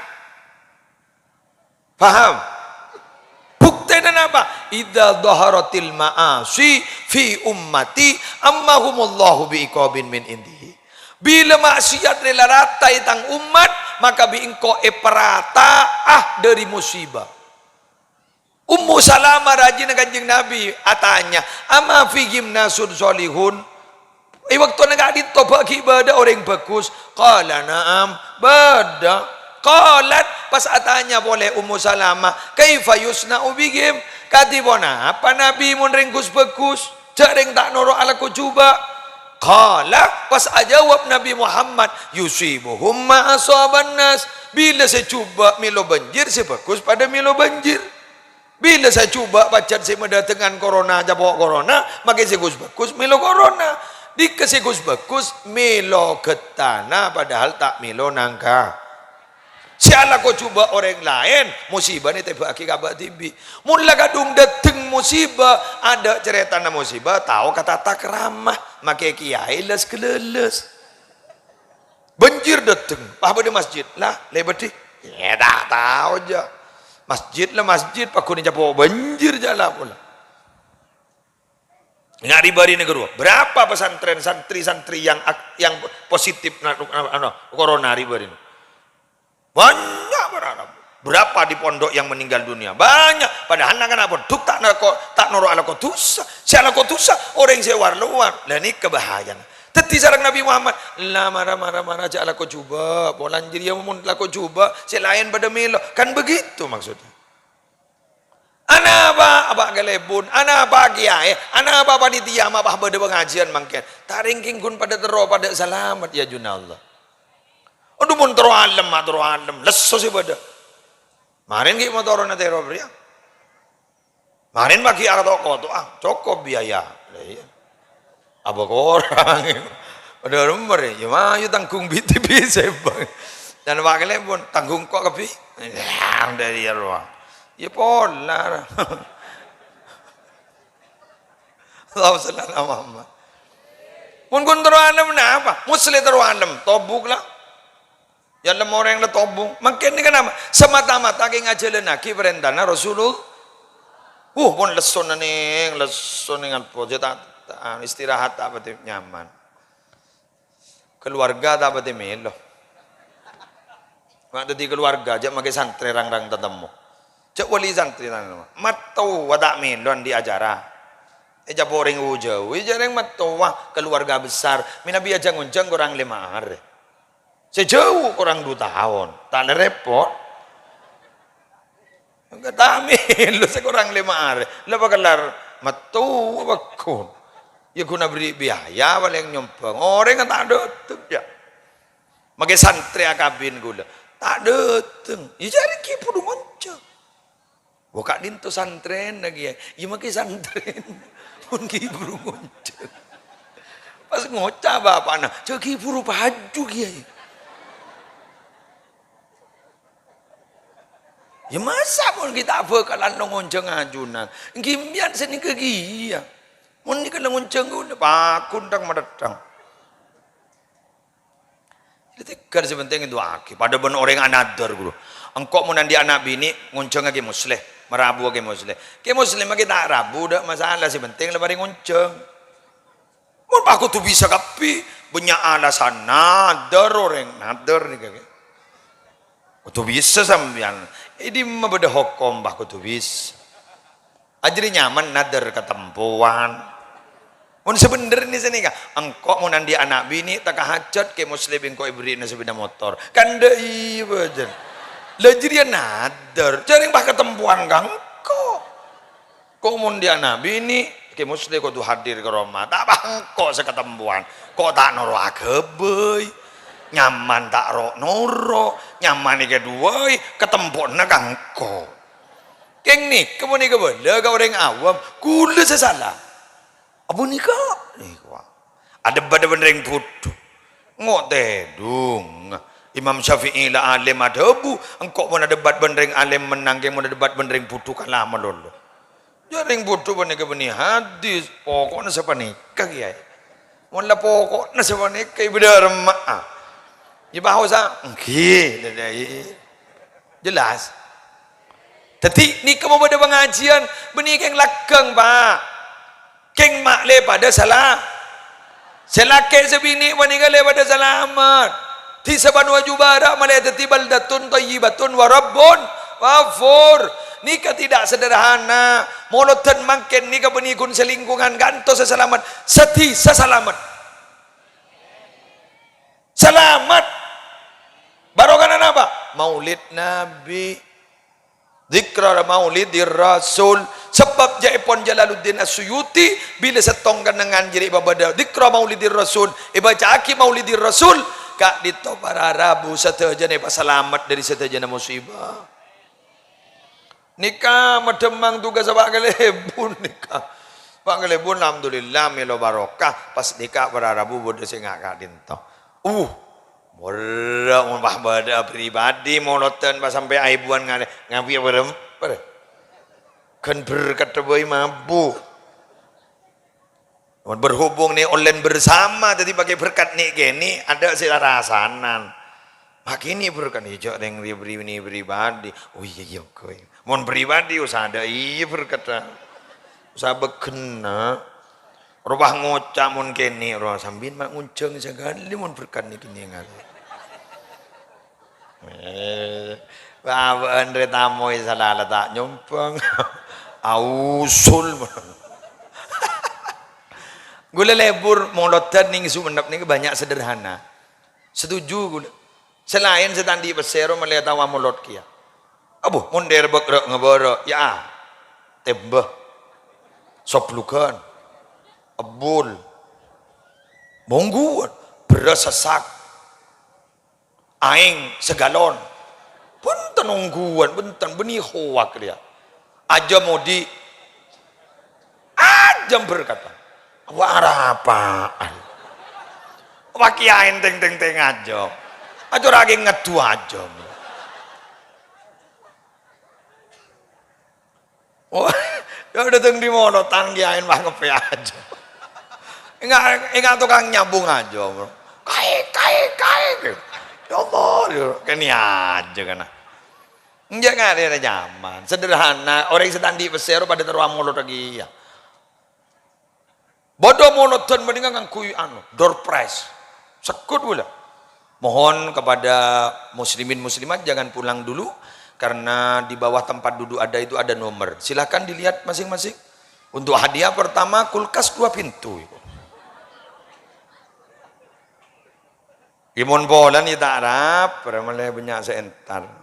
Paham? Buktinya apa? Idza dhaharatil ma'asi fi ummati ammahumullahu biiqabin min indihi. Bila maksiat rela rata tang umat, maka biingko eperata dari musibah. Ummu Salamah rajin kanjeng Nabi atanya, ama fihim nasun solihun. Waktu nak ditoba ibadah orang bagus, qala na'am bada Qalat pas atanya boleh Ummu Salamah, kaifa yusna'u bihim? Katibona apa Nabi mun ringkus bekus, jaring tak noro ala ku coba. Qala pas ajawab Nabi Muhammad, yusibuhum ma asaban nas. Bila saya cuba milo banjir, saya bekus pada milo banjir. Bila saya cuba pacat saya mendatangkan corona, jabok corona, maka saya bekus milo corona. Dikasih bekus milo ketana padahal tak milo nangka. Sialah kau coba orang lain, musibah ni tiba aki kabar tibi. Mula kadung dateng musibah, ada cerita na musibah, tahu kata tak ramah, makai kiai les keleles. Banjir dateng, apa di masjid lah, lebeti. Ya tak tahu aja. Masjid lah masjid, pakuni japo banjir jala pula. Ngari bari negara. Berapa pesantren santri-santri yang positif corona riba ini? Banyak berapa? Berapa di pondok yang meninggal dunia? Banyak. Padahal nak apa? Duk tak noro ala kotusa. Si ala kotusa orang sewar luar. Lah ni kebahayaan. Teti sarang Nabi Muhammad. Lah marah aja ala ko coba. Polanjir yang mun la ko coba. Si lain pada melo. Kan begitu maksudnya. Ana apa galebun, ana apa kiai, ana apa panitia, apa pada pengajian mangken. Taringking kun pada tero pada selamat ya junallah. Aduh mun tero alam, lesso sih pada. Marin ki motor na tero pria. Marin bagi atau tu cukup biaya. Apa orang? Ada rumah ya mah you tanggung biti sebang. Dan wakilnya pun tanggung kok kepi. Ya dari ruang. Ya pola. Allah sallallahu Muhammad. Mun kun teruanem na apa? Muslim teruanem, tobuk lah. Yang lemah orang yang tobuk. Makin ni kenapa? Semata-mata ke ngajalan lagi perintahnya Rasulullah. Pun leson dengan projek istirahat tak betul nyaman. Keluarga tak betul melo. Waktu di keluarga aja makai santri rang-rang tetemu. Cak wali santri nana, matau wadak melon di acara. Eja boring ujau, jarang matau wah keluarga besar. Minabi aja nguncang kurang 5 hari. Sejauh kurang 2 tahun, tak ada repot. Enggak tamil, lu sekurang 5 hari. Lepas kelar matau bakun. Ya guna beri biaya paling nyompong. Orang kan tak ada tuh ya. Makai santri akabin gula, tak ada tuh. Ya jarang kipu nguncang. Buka dinto santren lagi ya. Ya makai santren. Pun kiburu ngonceng. Pas ngocah bapak nah. Cak kiburu baju ya. Ya masa pun kita bakalan ngonceng ajunan. Gimbian seni kegi ya. Mun ni kalau ngonceng udah pakun tang madetang. Jadi kan sebenarnya itu aki. Pada benar orang anadar guru. Engkau mau nanti anak bini ngonceng lagi muslim. Merabu ke muslim. Ke muslim lagi tak rabu dah masalah sih penting lebarin ngonceng. Mun aku tuh bisa kapi banyak alasan nadar orang nadar ni kaki. Aku bisa sambian. Ini mah beda hukum aku tuh bisa. Ajri nyaman nadar ketempuan. Mun sebener ni sini kan. Engkau mau nanti anak bini tak hajat ke muslim engkau ibri na sepeda motor. Kan dei bajan. Lajir ya nadar, jaring bah ketempuan kang kok mun dia nabi ini ke muslim kok tuh hadir ke rumah tak bangko seketempuan kok tak noro agabay nyaman tak ro noro nyaman ni kedua ketempuan na kang keng nih kemudian kebela kau orang awam kula sesalah abu nikah nih ada bener yang bodoh ngok tedung Imam Syafi'i lah alim ada abu engkau mana debat benereng alim menang yang mana debat benereng butuh kan lama lolo jaring butuh bener ke benih hadis pokoknya siapa nikah ya mula pokoknya siapa nikah beda remah ya bahasa jelas tapi nikah mau pada pengajian benih keng lakang pak keng makle pada salah selake sebini menikah pada selamat di sebanua jubara malayati baldatun tayyibatun warabbun wafur nikah tidak sederhana molotan mangken nikah benikun selingkungan gantos seselamat seti seselamat selamat barokanan apa maulid Nabi, zikra maulidir Rasul. Sebab jaipon Jalaluddin As-Suyuti bila setongkan dengan jadi babada zikra maulidir Rasul, baca aki maulidir Rasul, kak dito para Rabu satajana pasalamat dari satajana musibah. Nikah medemang tugas Pak Gelebun nikah. Pak Gelebun alhamdulillah melo barokah pas nikah para Rabu bodoh sing ngak dinto. Bodoh umpah bada pribadi monoton pas sampai aibuan ngapi berem. Kan berkat boy mabu. Berhubung nih online bersama tadi pakai berkat nih gini ada selarasanan. Makini berkat hijau yang pribadi. Oh iya koi. Mon pribadi usah ada iya berkat. Usah bekena. Rubah ngocak mon kene roh sambin mak ngunceng sekali mon berkat nih kini ngali. Wah Andre tamoy salah tak nyumpang. Ausul. Gula lebur molotan ning Sumenep ning banyak sederhana. Setuju gula. Selain setandi besero melihat tawa molot kia. Abu mundir bekrek ngeboro ya. Tembeh. Soplukan. Abul. Mongguan beras sesak. Aing segalon. Punten ungguan, punten benih hoak dia. Aja modi ajam berkata wara apaan wakiain teng aja lagi ngedu aja ya udah teng di monotan kiain mah ngepe aja enggak tukang nyambung aja kai ya Allah kene aja kana. Jangan ada zaman sederhana orang yang sedang di besero pada teruang mulut lagi ya. Bodoh monoton mendingan ngangkui door prize sekut pula. Mohon kepada muslimin muslimat jangan pulang dulu karena di bawah tempat duduk itu ada nomor. Silakan dilihat masing-masing. Untuk hadiah pertama kulkas 2 pintu. Imun bolan ya tak harap, malah banyak seentar.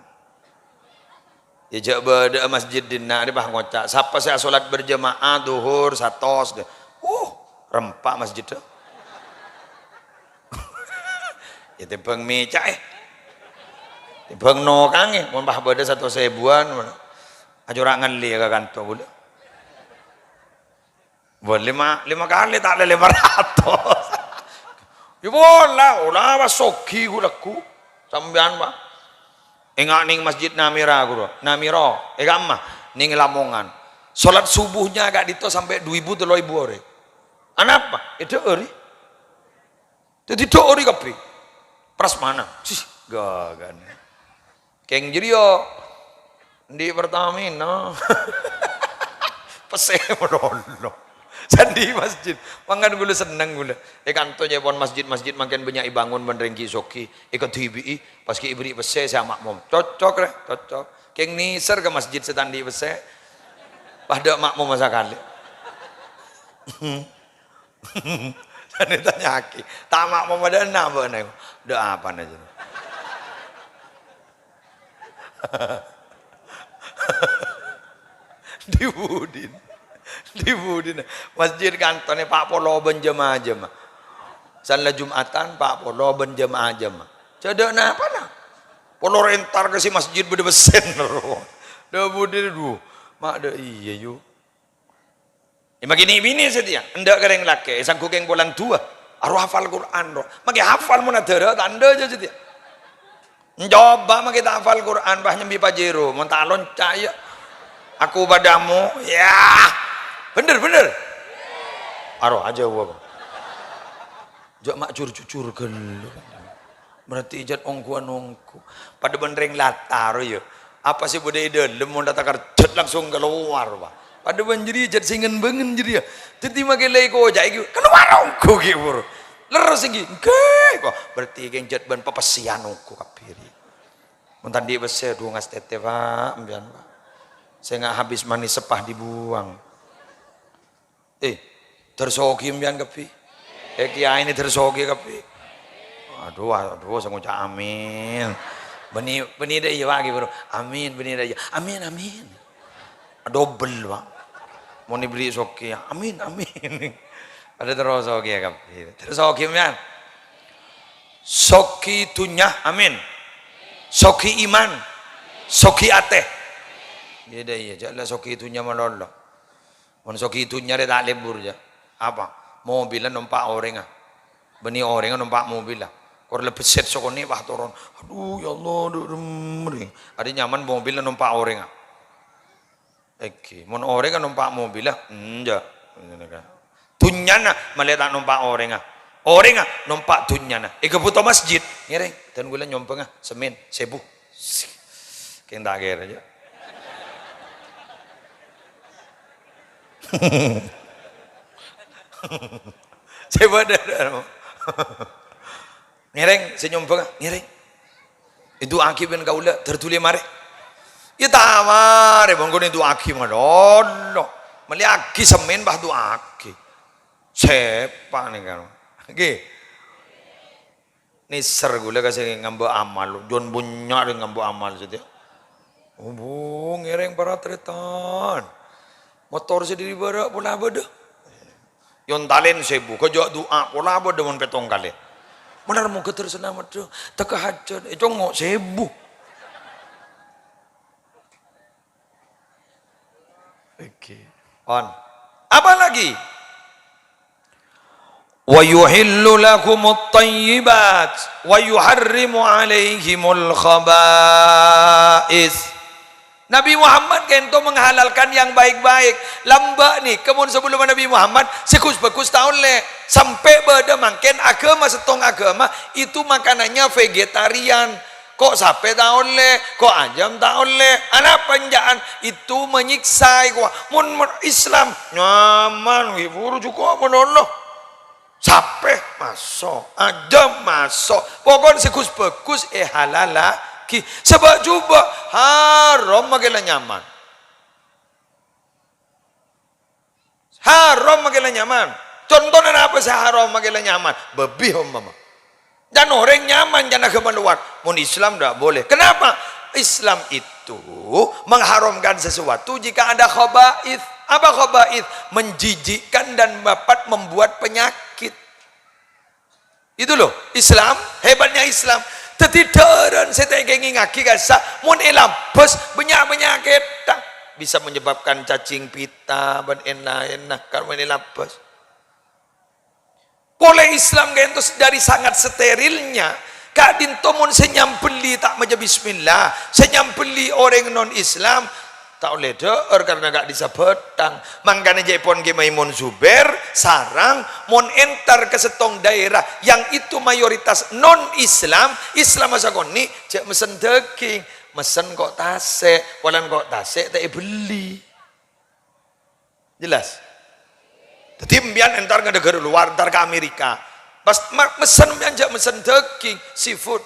Ya jak beda masjid dina di bah ngocak. Siapa saya solat berjamaah duhur satos. Rempak masjid tu. Ya tepeng meja tepeng no kang mun bah beda 1.000-an. Ajurak ngali ke kantor pula. Buat lima kali tak ada 500. Ya bola, ulah basoki gulaku. Sambian bah. Enggak ning masjid Namira guru. Namiro, mah ning Lamongan. Salat subuhnya agak dito sampai 2.000 3.000 orang. Anapa? Itu ori. Jadi itu ori kapi. Pras mana? Sih, gagan. Keng jadi yo di Pertamina. Pese menolong. Sandi masjid. Mangan gula seneng gula. Kanto jepon masjid makin banyak ibangun benrengki soki. Ikut hibi pas ki ibri pese sama makmum. Cocok reh, cocok. Keng niser ke masjid setandi pese. Pada makmum masa kali. Jadi tanya aki. Tak makmum ada apa nih? Doa apa aja. Dibudin masjid kantornya Pak Polo benjemaah jemaah salah Jumatan Pak Polo benjemaah jemaah cedek apa nah Polo rentar ke si masjid beda besen dah budin dulu mak dah iya yuk begini setia enggak kereng laki sangku keng bolang tua aruh hafal Quran roh maki hafal mun ada tanda aja setia coba maki tak hafal Quran bah nyembi pajero mun tak loncat ya aku padamu ya bener aroh aja gua jak mak cucur gelu berarti ijat ongku pada benereng latar ya apa sih budaya dalam mau datang kerjat langsung keluar pak pada banjiri ijat singen bengen jadi ya jadi makin lego jai keluar ongku gitu leres lagi kok berarti genjat ban papasian ongku kapiri mentan dia besar dua ngas tete pak ambian pak saya nggak habis manis sepah dibuang tersogi mbian kepi kiai ini tersogi kepi aduh saya ngucap amin Beni dah iya lagi bro. Amin beni dah iya. Amin amin. Double bang. Mau diberi soki ya. Amin amin. Ada terus soki ya kap. Terus soki man. Soki tunya amin. Soki iman. Soki ateh. Iya dah iya. Janganlah soki tunya malolo. Mau soki tunya dia tak lebur je. Apa? Mobilan numpak orang ah. Beni orang numpak mobil lah. Kalau lebih set sokoni bah turun. Aduh ya Allah, ada nyaman mobil numpak orang ah. Oke, mon orang kan numpak mobil lah, enggak. Tunyana malah tak numpak orang ah. Orang ah numpak tunyana. Kebutuh masjid, ngereng. Dan gula nyompeng ah, semen, sebu. Keng tak kira aja. Sebu ada. Ngereng senyum penga ngereng itu akiban kaula tertulis mare ya tamare bangkone itu aki madollo mali aki semen bah tu aki sepa nih kan nggih niser gula kasih ngambo amal jon bunyak ngambo amal saja oh ngereng para tretan motor sendiri bara pola beda yon talen sebu kejak doa pola beda mon petong kali benar mau keter selamat tu tak hajat itu ngok sebu oke on apa lagi wa yuhillu lakumut thayyibat wa yuharrimu alaihimul khaba'is Nabi Muhammad kento menghalalkan yang baik-baik. Lamba nih, kemun sebelum Nabi Muhammad sekus-bekus tahun le sampai beda mungkin agama setong agama itu makanannya vegetarian. Kok sampai tahun le, kok ajam tahun le. Anak panjaan itu menyiksa kok. Mun Islam nyaman, wiburu juga menolong. Sampai masuk, ajam masuk. Pokoknya sekus-bekus halala. Sebab juga haram magelah nyaman. Haram magelah nyaman. Contohnya apa sih haram magelah nyaman? Babi umpama. Dan orang nyaman jangan agama luar. Mun Islam tidak boleh. Kenapa? Islam itu mengharamkan sesuatu jika ada khaba'ith. Apa khaba'ith? Menjijikkan dan dapat membuat penyakit. Itu loh Islam, hebatnya Islam. Tetidaran saya tengengi ngaki kasa mun elabes banyak kita bisa menyebabkan cacing pita ban enak kalau elabes. Oleh Islam itu dari sangat sterilnya kadin tomun senyambeli tak maja bismillah senyambeli orang non Islam tak oleh doer karena gak bisa petang mangkana jepon ke Maimun Zubair sarang mon enter ke setong daerah yang itu mayoritas non Islam masa koni cek mesen daging mesen kok tasek walan kok tasek tak beli jelas jadi mbian enter ke negara luar entar ke Amerika pas mesen mbian cek mesen daging seafood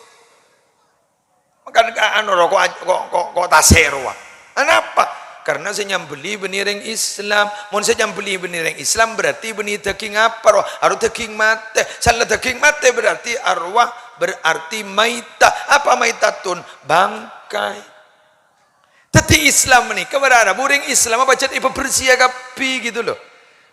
makan anu kok tasek ruang kenapa? Karena saya nyambeli benireng Islam. Mun saya nyambeli benireng Islam berarti benih daging apa? Harus daging mate. Salah daging mate berarti arwah, berarti maita. Apa maitatun? Bangkai. Teti Islam ni keberada buring Islam apa jadi bersih kapi gitu loh.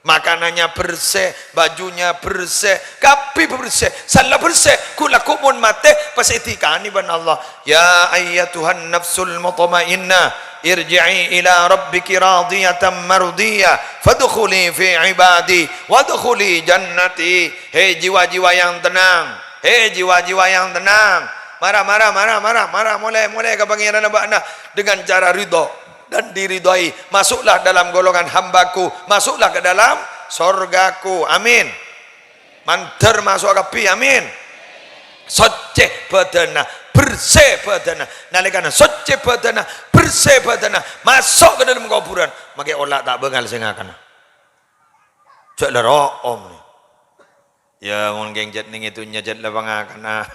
Makanannya bersih, bajunya bersih, kapi bersih, salah bersih, kula kumun mate pas etikani ban Allah. Ya ayyatuhan nafsul mutmainnah, irji'i ila rabbiki radiyatan mardiyah, fadkhuli fi ibadi, wadkhuli jannati. Hei jiwa-jiwa yang tenang, hei jiwa-jiwa yang tenang. Marah, mulai ke pangeran abana dengan cara ridho dan diridhoi, masuklah dalam golongan hambaku, masuklah ke dalam sorgaku, amin. Manter masuk ke api, amin. Soceh badana, bersih badana, nalikana soceh badana, bersih badana, masuk ke dalam kuburan, makai olah tak bengal sengakan. Cek lero om nih, ya mungkin jet ning itu nyajet lebangakan,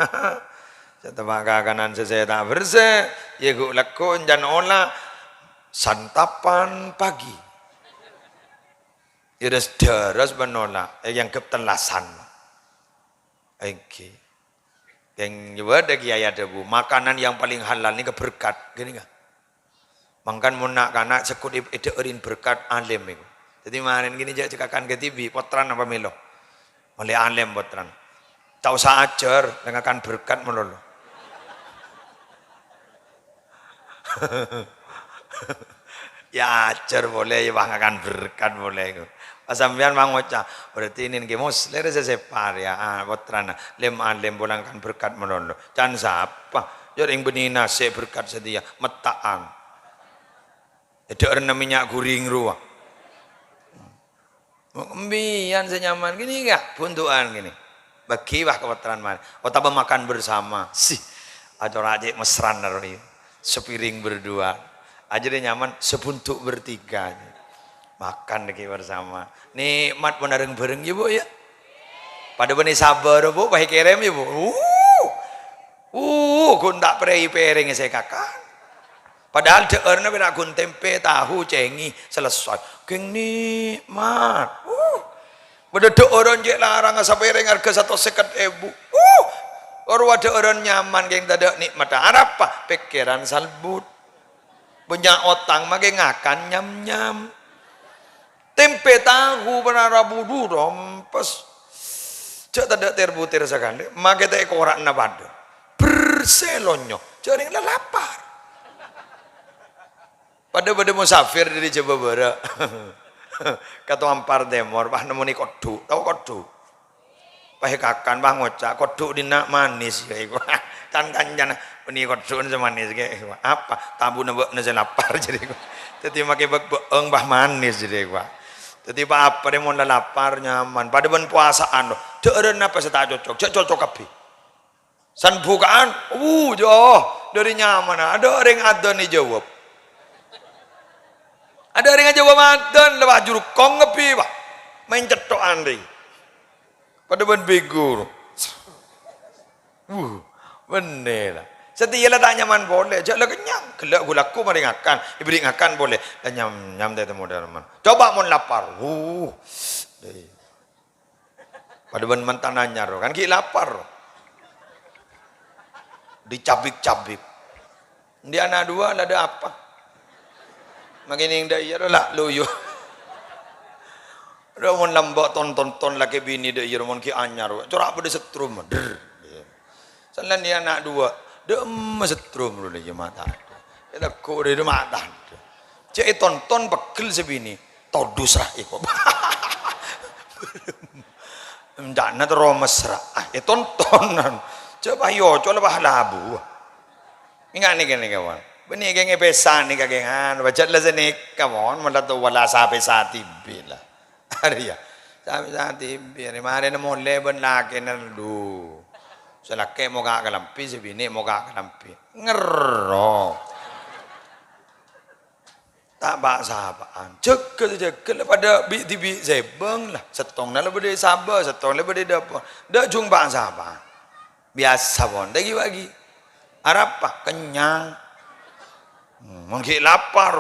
setelah kanan saya tak bersih, ya gue lakon jangan olah. Santapan pagi iras deras menolak yang ketelasan oke Geng juga ada kiai ada bu, makanan yang paling halal ini keberkat, gini nggak? Makan munak kanak sekut itu erin berkat alim itu. Jadi kemarin gini aja cekakan ke TV, potran apa melo, oleh alim potran. Tak usah ajar, dengan berkat melulu. Ya ajar boleh, ya banggakan berkat boleh itu. Sampean mangocah berarti ini gemus lere separ ya potran lem alim bolangkan berkat melulu. Jangan siapa, jadi benina se berkat sedia metaan. Ada orang minyak guring ruah. Mbian senyaman gini enggak buntuan gini. Bagi wah kewataran mana. Oh tambah makan bersama. Sih. Ada rajik mesran dari sepiring berdua. Aja dia nyaman sebuntuk bertiga. Makan lagi bersama. Nikmat menareng bareng ya bu ya. Pada benih sabar bu, pakai kerem ya bu. Kun tak perih piring saya kakak. Padahal deurna beda gun tempe, tahu, cengi, selesai. Geng nikmat. Beda deuran je larang sampai harga 150.000. Orang ada orang nyaman geng dadak nikmat. Apa? Pikiran salbut. Punya otang makin ngakan nyam-nyam. Tempe tahu benarabu rompes. Cak tadak terbutir sekali. Makai tak korak nabado. Berselonyo. Jaring lapar. Pada musafir dari Jawa Barat. Kata ampar demor, bah nemoni kodu, tahu kodu. Pahe kakan bah ngocak kodu dina manis kayak gua. Kan kanjana ini kodu semanis kayak gua. Apa? Tabu nebak nase lapar jadi gua. Jadi makai beeng bah manis jadi gua. Jadi apa dia mau lapar nyaman. Pada ben puasaan loh. Deureun apa saya tak cocok, cek cocok kabeh. San bukaan, jauh dari nyaman. Ada orang ada nih jawab. Ada orang aja Ramadan lewat juru kong ngepi pak main cetok andri pada ben bego bener lah setiap tak nyaman boleh jangan kenyang gelak gulaku mari ngakan diberi ngakan boleh dan nyam dari modal man coba mau lapar pada ben mantan nanya kan ki lapar dicabik-cabik dia anak dua ada apa makin yang dah iya lah loyo. Ramon lambak ton laki bini dah iya ramon ki anyar. Corak pada setrum. Salan dia anak dua. Dah setrum dulu dia mata. Kita kau dia mata. Cek tonton pegel sebini. Todus lah ikut. Jangan terus mesra. Tontonan. Coba yo, coba labu. Ingat ni kawan. Beni geng pesan ni kagengan baca lah senik kawan malah tu wala sampai saat bila hari ya sampai saat bila mari na mole ben laki nerdu selake mau gak kelampi sebini mau gak kelampi ngero tak bak sahabaan cekel pada bi sebeng lah setong na lebih dari sabar setong lebih dari dapur dah jumpa sahabaan biasa pun bagi apa kenyang mungkin lapar,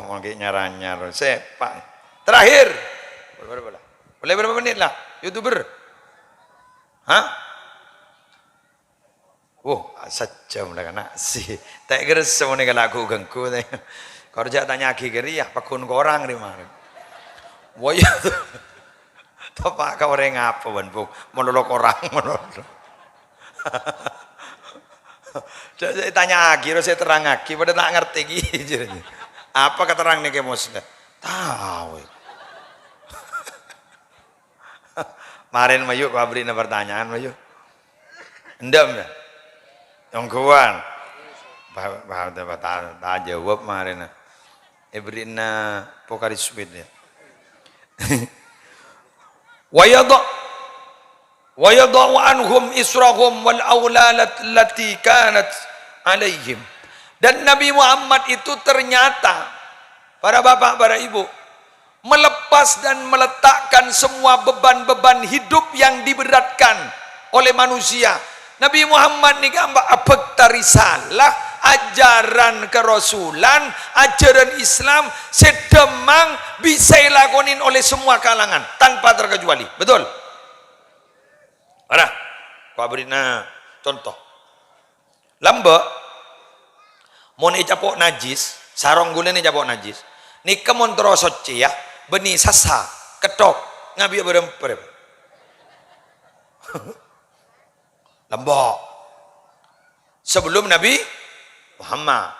mungkin nyaranyar, sepak. Terakhir, boleh berapa menit lah, YouTuber, hah? Sejam lah kena sih. Tak kira semua ni kalau aku gengku, kerja tanya kiri ya, pakun korang di mana? Wah ya, apa kau orang apa bantu, melolok orang melolok. Saya tanya lagi, saya terang lagi, pada tak ngerti gitu. Apa keterang nih kemusnya? Tahu. Kemarin Mayu kau beri pertanyaan Mayu. Endam ya? Tongkuan. Tak jawab kemarin. Beri na pokaris sweet ya. ويضع عنهم إسرهم والأولاد التي كانت عليهم. Dan Nabi Muhammad itu ternyata para bapak, para ibu melepas dan meletakkan semua beban-beban hidup yang diberatkan oleh manusia. Nabi Muhammad ni gamba abekta risalah, ajaran kerasulan, ajaran Islam sedemang bisa dilakonin oleh semua kalangan tanpa terkecuali. Betul? Mana? Kau berina Contoh. Lamba mon icapok najis, sarong gula ni capok najis. Ni kemon terosot ya, beni sasa, ketok, ngabi beremper. Lamba. Sebelum Nabi Muhammad.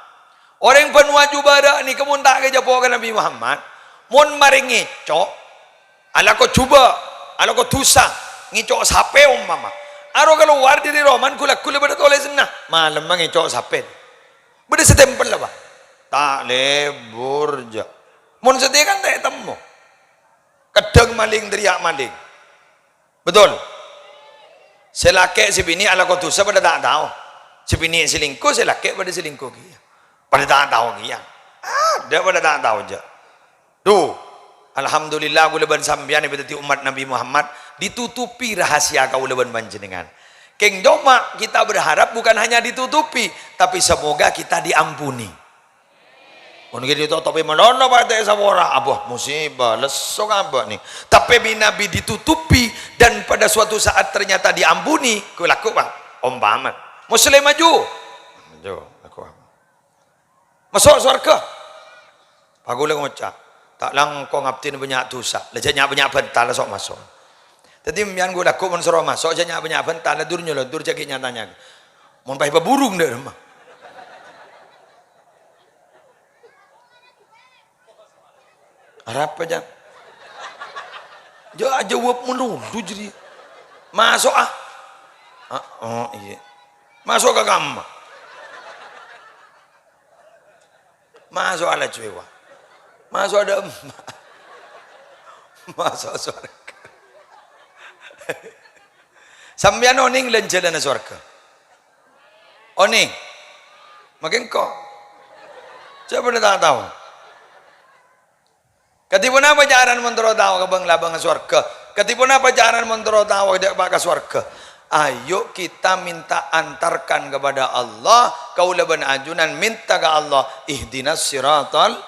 Orang penuaju bara ni kemon tak ke japok Nabi Muhammad. Mon mari ngicok, ala ko cuba, ala ko tusa, ngicok sape mama. Aro keluar dari Roman kulak pada tulis nah, malam ngicok sape. Beda setempel lah pak. Tak lebur je. Mon setia kan tak temu. Kedeng maling teriak maling. Betul. Selake si bini ala ko tusa pada tak tahu. Si bini selingkuh, selake pada selingkuh dia. Pada tak tahu dia. Ada pada tak tahu je. Duh, alhamdulillah aku leban sambian berarti umat Nabi Muhammad ditutupi rahasia kau leban panjenengan. Keng doma kita berharap bukan hanya ditutupi, tapi semoga kita diampuni. Mungkin ditutupi melono pada sabora, abah musibah, lesok abah nih. Tapi Nabi ditutupi dan pada suatu saat ternyata diampuni. Kau laku bang, umpaman. Muslim maju, aku. Masuk surga. Aku lagi ngucap. Tak lang kau ngaptin banyak dosa. Lejanya banyak bental sok masuk. Tadi mian gue laku mensoro masuk janya banyak bental durnya dur cakik nyatanya. Mun pai burung deh rumah. Harap aja. Jo jawab mulu jadi. Masuk ah. Oh iya. Masuk ke kamar. Masuk ala cewa. Masuk ada masuk surga. Sambian oning lenjalan surga. Oning. Makin kok. Siapa dah tak tahu. Ketipun apa jaran mentero tahu ke bang labang surga. Ketipun apa jaran mentero tahu dia bakal surga. Ayo kita minta antarkan kepada Allah. Kau leban ajunan minta ke Allah. Ihdinas siratal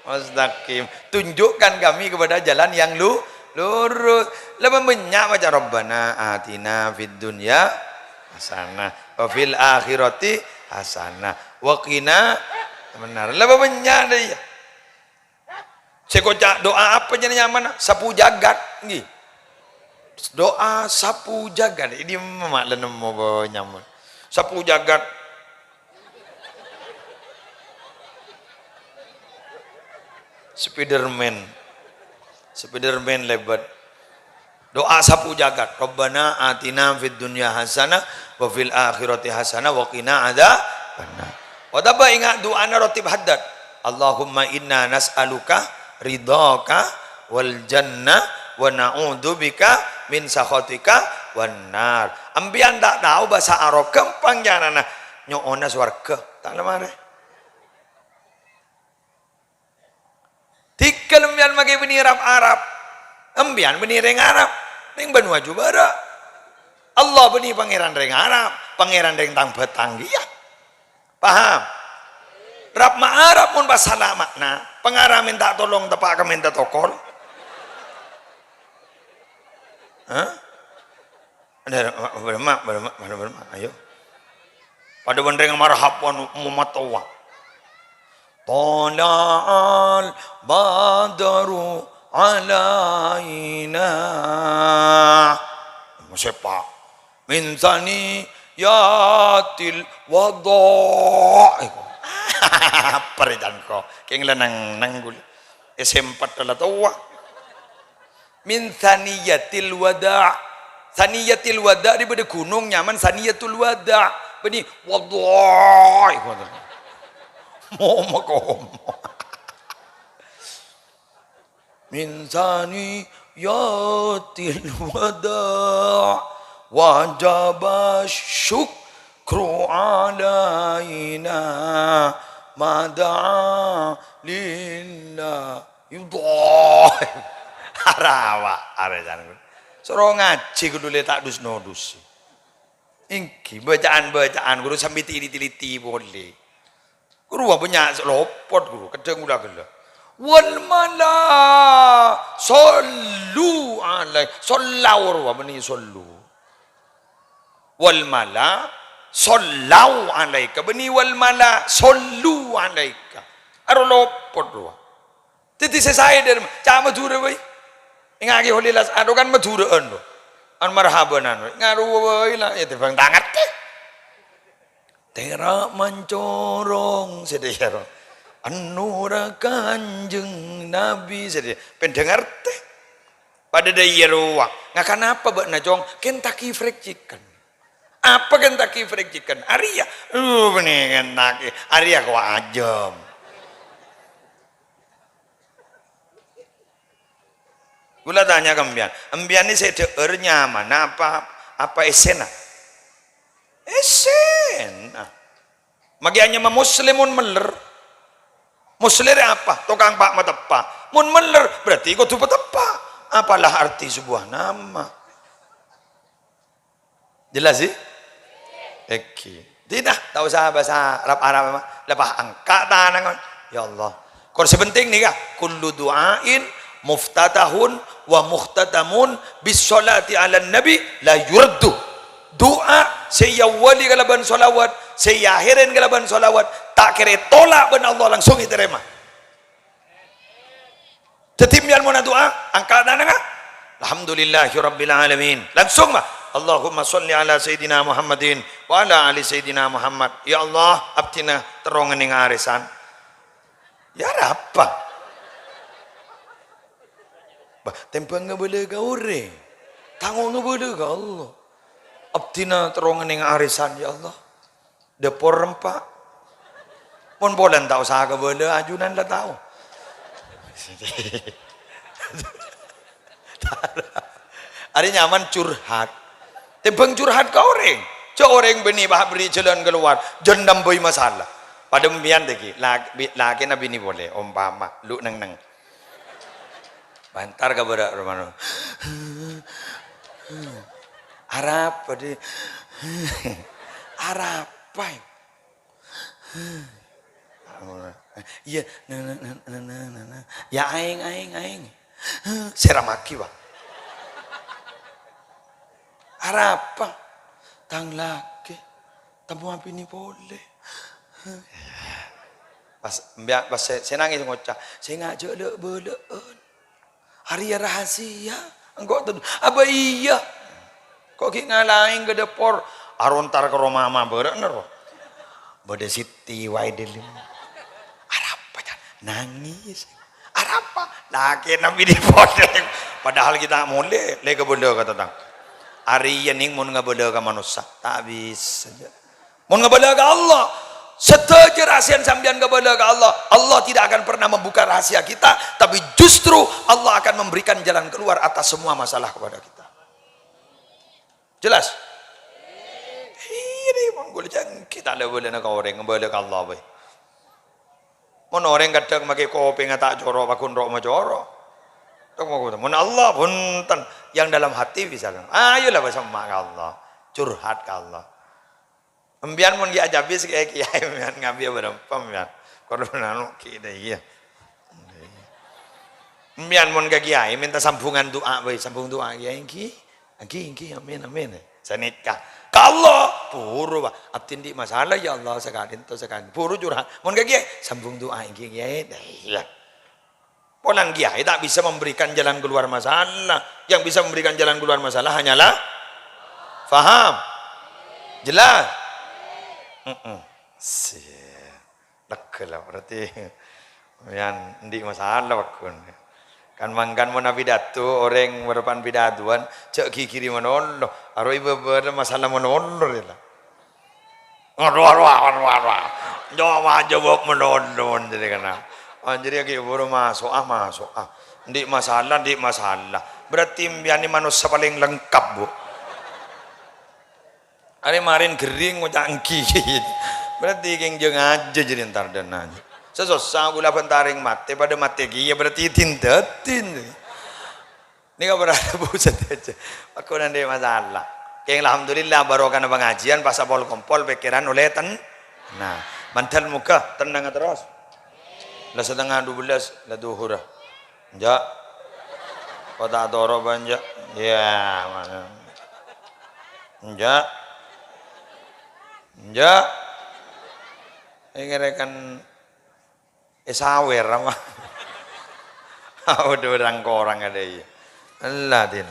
mustaqim. Tunjukkan kami kepada jalan yang lurus. Lebih banyak macam Rabbana atina fid dunya hasanah wa fil akhirati hasanah wa qina benar. Lebih banyak dia. Sekocak doa apa jenis nyaman? Sapu jagat nggih. Doa sapu jagat. Ini mak lenemo nyaman. Sapu jagat. Spiderman lebat. Doa sapu jagat. Rabbana atina fid dunya hasanah wa fil akhirati hasanah wa qina adzabannar. Wa taba ingat doa rotib haddad. Allahumma inna nas'aluka ridhaka wal jannah wa na'udzubika min sakhatika wan nar. Ambian tak tahu bahasa Arab gampang janana nyoona swarga. Tak lemare. Tiga lembian makai beni Arab. Ambian beni reng Arab. Reng benua jubara. Allah beni pangeran reng Arab. Pangeran reng tang betanggia. Paham? Rab ma Arab pun pasalah makna. Pengarah minta tolong tepak ke minta tokol. Hah? Bermak. Ayo. Pada bendeng marhab pun mematawa. Tala'al badaru alaina. Siapa? Min saniyatil wada'. Peridan ko. Keng lanang nanggul. S4 telah tawa. Min saniyatil wada'. Saniyatil wada' di pada gunung nyaman saniyatul wada'. Beni wada'. Momo min saniyatil wada' wajaba syukru alaina mada'a lillah yudah harawa arejan soro ngaji kudu le tak dus-nodus ingki bacaan-bacaan guru sambil tiliti-tiliti boleh. Guru banyak lopot guru kadang ulah gela. Wal mala sallu alai sallahu wa bani sallu. wal mala sallau alaika bani wal mala sallu alaika arolopot dua titi sesai der ca madura bai ngagi holilas ado kan madura ando an marhabanan ngaru bai lah ya tebang tangat tera mencorong sedaya anura kanjeng nabi sedaya pendengar teh pada daya ruang ngakan apa bak najong Kentucky Fried Chicken apa Kentucky Fried Chicken Arya bener Kentucky Arya kau ajam gula tanya ke embian ini saya deer nyaman apa esena magiannya mah muslimun meler muslir apa tukang pak matepa mun meler berarti kudu petepa apalah arti sebuah nama jelas sih eki tidak tahu usah bahasa Arab lepas angka tangan ya Allah kon sepenting nih kah kullu du'ain muftatahun wa muhtatamun bis salati ala nabi la yurdu doa saya wali kalaban solawat saya akhirin kalaban solawat tak kira tolak ben Allah langsung diterima tetimian mana doa angkat dana alhamdulillahi rabbil alamin langsung mah Allahumma sholli ala sayyidina Muhammadin wa ala ali sayyidina Muhammad ya Allah abtina terongan ing arisan ya apa bah tempang ngebele ka ure tanggung ngebele ka Allah abdina terongan ing arisan ya Allah depor rempah pun bolan tak usah kebele ajunan lah tahu hari nyaman curhat tempeng curhat ke orang cak orang beni bah beri jalan keluar jendam boy masalah pada mbian lagi laki nabi ni boleh umpama lu neng bantar ke berak romano harap pada harapai iya ya aing seramaki bah harapa tang laki tamu api ni boleh pas saya nangis ngocah saya ngajak lek beleun hari rahasia engkau tuh apa iya kok ki ngalaing ke depor arontar ke rumah mama bener bode siti wae delim arapa nangis arapa laki nabi di podeng padahal kita mulai le ke benda kata tang hari yang mun ngabeda ka manusia tak bisa mun ngabeda ka Allah seteja rahasia sambian ngabeda ka Allah Allah tidak akan pernah membuka rahasia kita tapi justru Allah akan memberikan jalan keluar atas semua masalah kepada kita jelas ini mun boleh kita le boleh nak orang ngabeda ka Allah bae mun orang kadang make kopi ngata joro pakun rok ma joro mun Allah punten yang dalam hati bisa ayolah bersama Allah curhat ke Allah embian mun dia ajabi kayak kiai embian ngambil berapa embian korban kita iya embian mun ke kiai minta sambungan doa bae sambung doa kiai ki amin sanikah kalau puru bah abtin di masalah ya Allah sekali itu sekali puru curhat mun ke kiai sambung doa kiai iya orang kiai tak bisa memberikan jalan keluar masalah. Yang bisa memberikan jalan keluar masalah hanyalah faham, jelas. Lekelah berarti yang di masalah wakun. Kan mangkan mau nabi datu orang berdepan pidatuan cek kiri menolong. Aro ibu masalah menolong lah. Jawab menolong jadi kenapa? Jadi lagi baru masuk di masalah berarti ini manusia paling lengkap bu hari kemarin gering ngocangki berarti keng jeng aja jadi ntar dan aja sesusah gula pentaring mati pada mati ya berarti tindatin ini gak berada buset aja aku nanti masalah keng alhamdulillah baru karena pengajian pas apol kompol pikiran oleh nah mantel muka tenang terus lah setengah 12 lah duhur enggak kota toro banja ya mana enggak Ya, ini kan sawer apa? Udah orang ada ya. Allah din.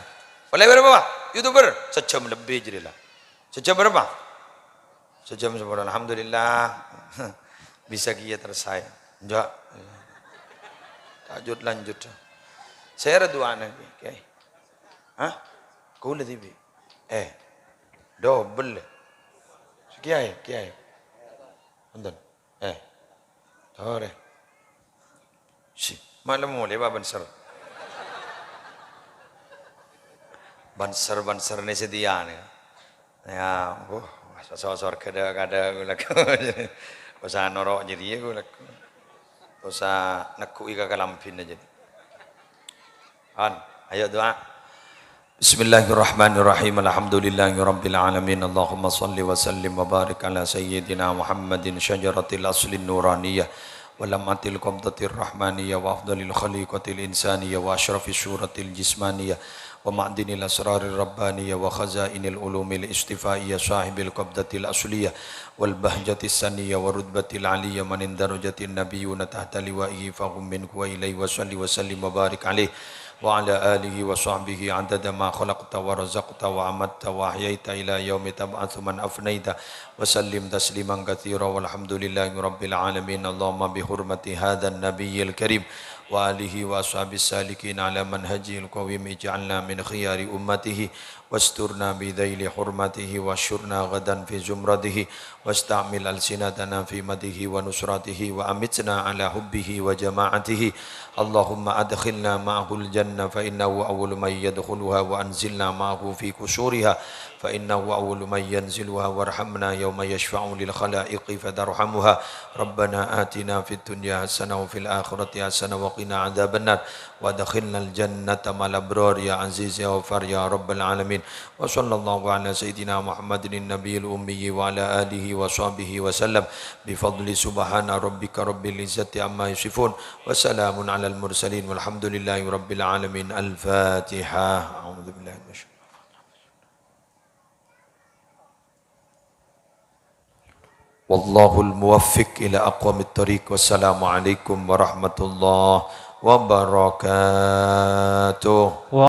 Boleh berapa Pak? YouTuber sejam lebih jadilah. Sejam berapa? Sejam sebulan. Alhamdulillah bisa kia tersayang. Ya. Lanjut. Saya ada dua anak. Okay. Hah? Kau lebih? Double. Kiai. Undan. Tore. Si, malam mulai ba banser. Banser ni sedia ni. Ya, sosor kada gulak. Usah norok jadi gulak. Usah nakui ka kalampin aja. Ayo doa. Bismillahirrahmanirrahim. Alhamdulillahirabbil alamin. Allahumma shalli wa sallim wa barik ala sayyidina Muhammadin syajaratil aslin nuraniyah wa lamatil qabdatir rahmaniyah wa afdalil khaliqatil insaniyah wa asyrafis syuratil jismaniyah wa ma'dinil asrarir rabbaniyah wa khazainil ulumil istifaiyah sahibil qabdatil asliyah wal bahjatis saniyah wa rutbatil aliyah man darajatin nabiyyuna tahta liwa'ihi fahum minhu wa ilaihi wa salli wa sallim wa barik alaihi wa ala alihi wa sahbihi adada ma khalaqta wa razaqta wa amatta wa ahyaita ila yaumi tab'atsu man afnaita wa sallim tasliman katsira walhamdulillahi rabbil alamin. Allahumma bi hurmati hadzal nabiyil karim wa alihi wa ashabis salikin ala manhajil qawim ij'alna min khiyari ummatihi wasturna bi dhaili hurmatihi wasyurna ghadan fi zumratihi wastamil alsinatana fi madihi wa nusratihi wa amitna ala hubbihi wa jama'atihi. Allahumma adkhilna ma'ahul jannah fa innahu awwalu man yadkhuluha wa anzilna ma'ahu fi kusuriha fa innahu awwalu man yanziluha warhamna yawma yashfa'u lil khalaiqi fadarhamuha. Rabbana atina fid dunya hasanah wa fil akhirati hasanah wa qina adzabannar wa adkhilna al jannata ma'al abrar ya aziz ya ghafar ya rabbal alamin. Wa sallallahu ala sayyidina Muhammadin nabiyil ummi wa ala alihi wa sahbihi wa sallam bi fadli subhana rabbika rabbil izzati amma yasifun wa salamun ala al mursalin walhamdulillahi rabbil alamin. Al-Fatihah. A'udzu billahi minasyaitonir Wallahul muwaffiq ila aqwamit thariq. Wassalamu alaikum warahmatullahi wabarakatuh.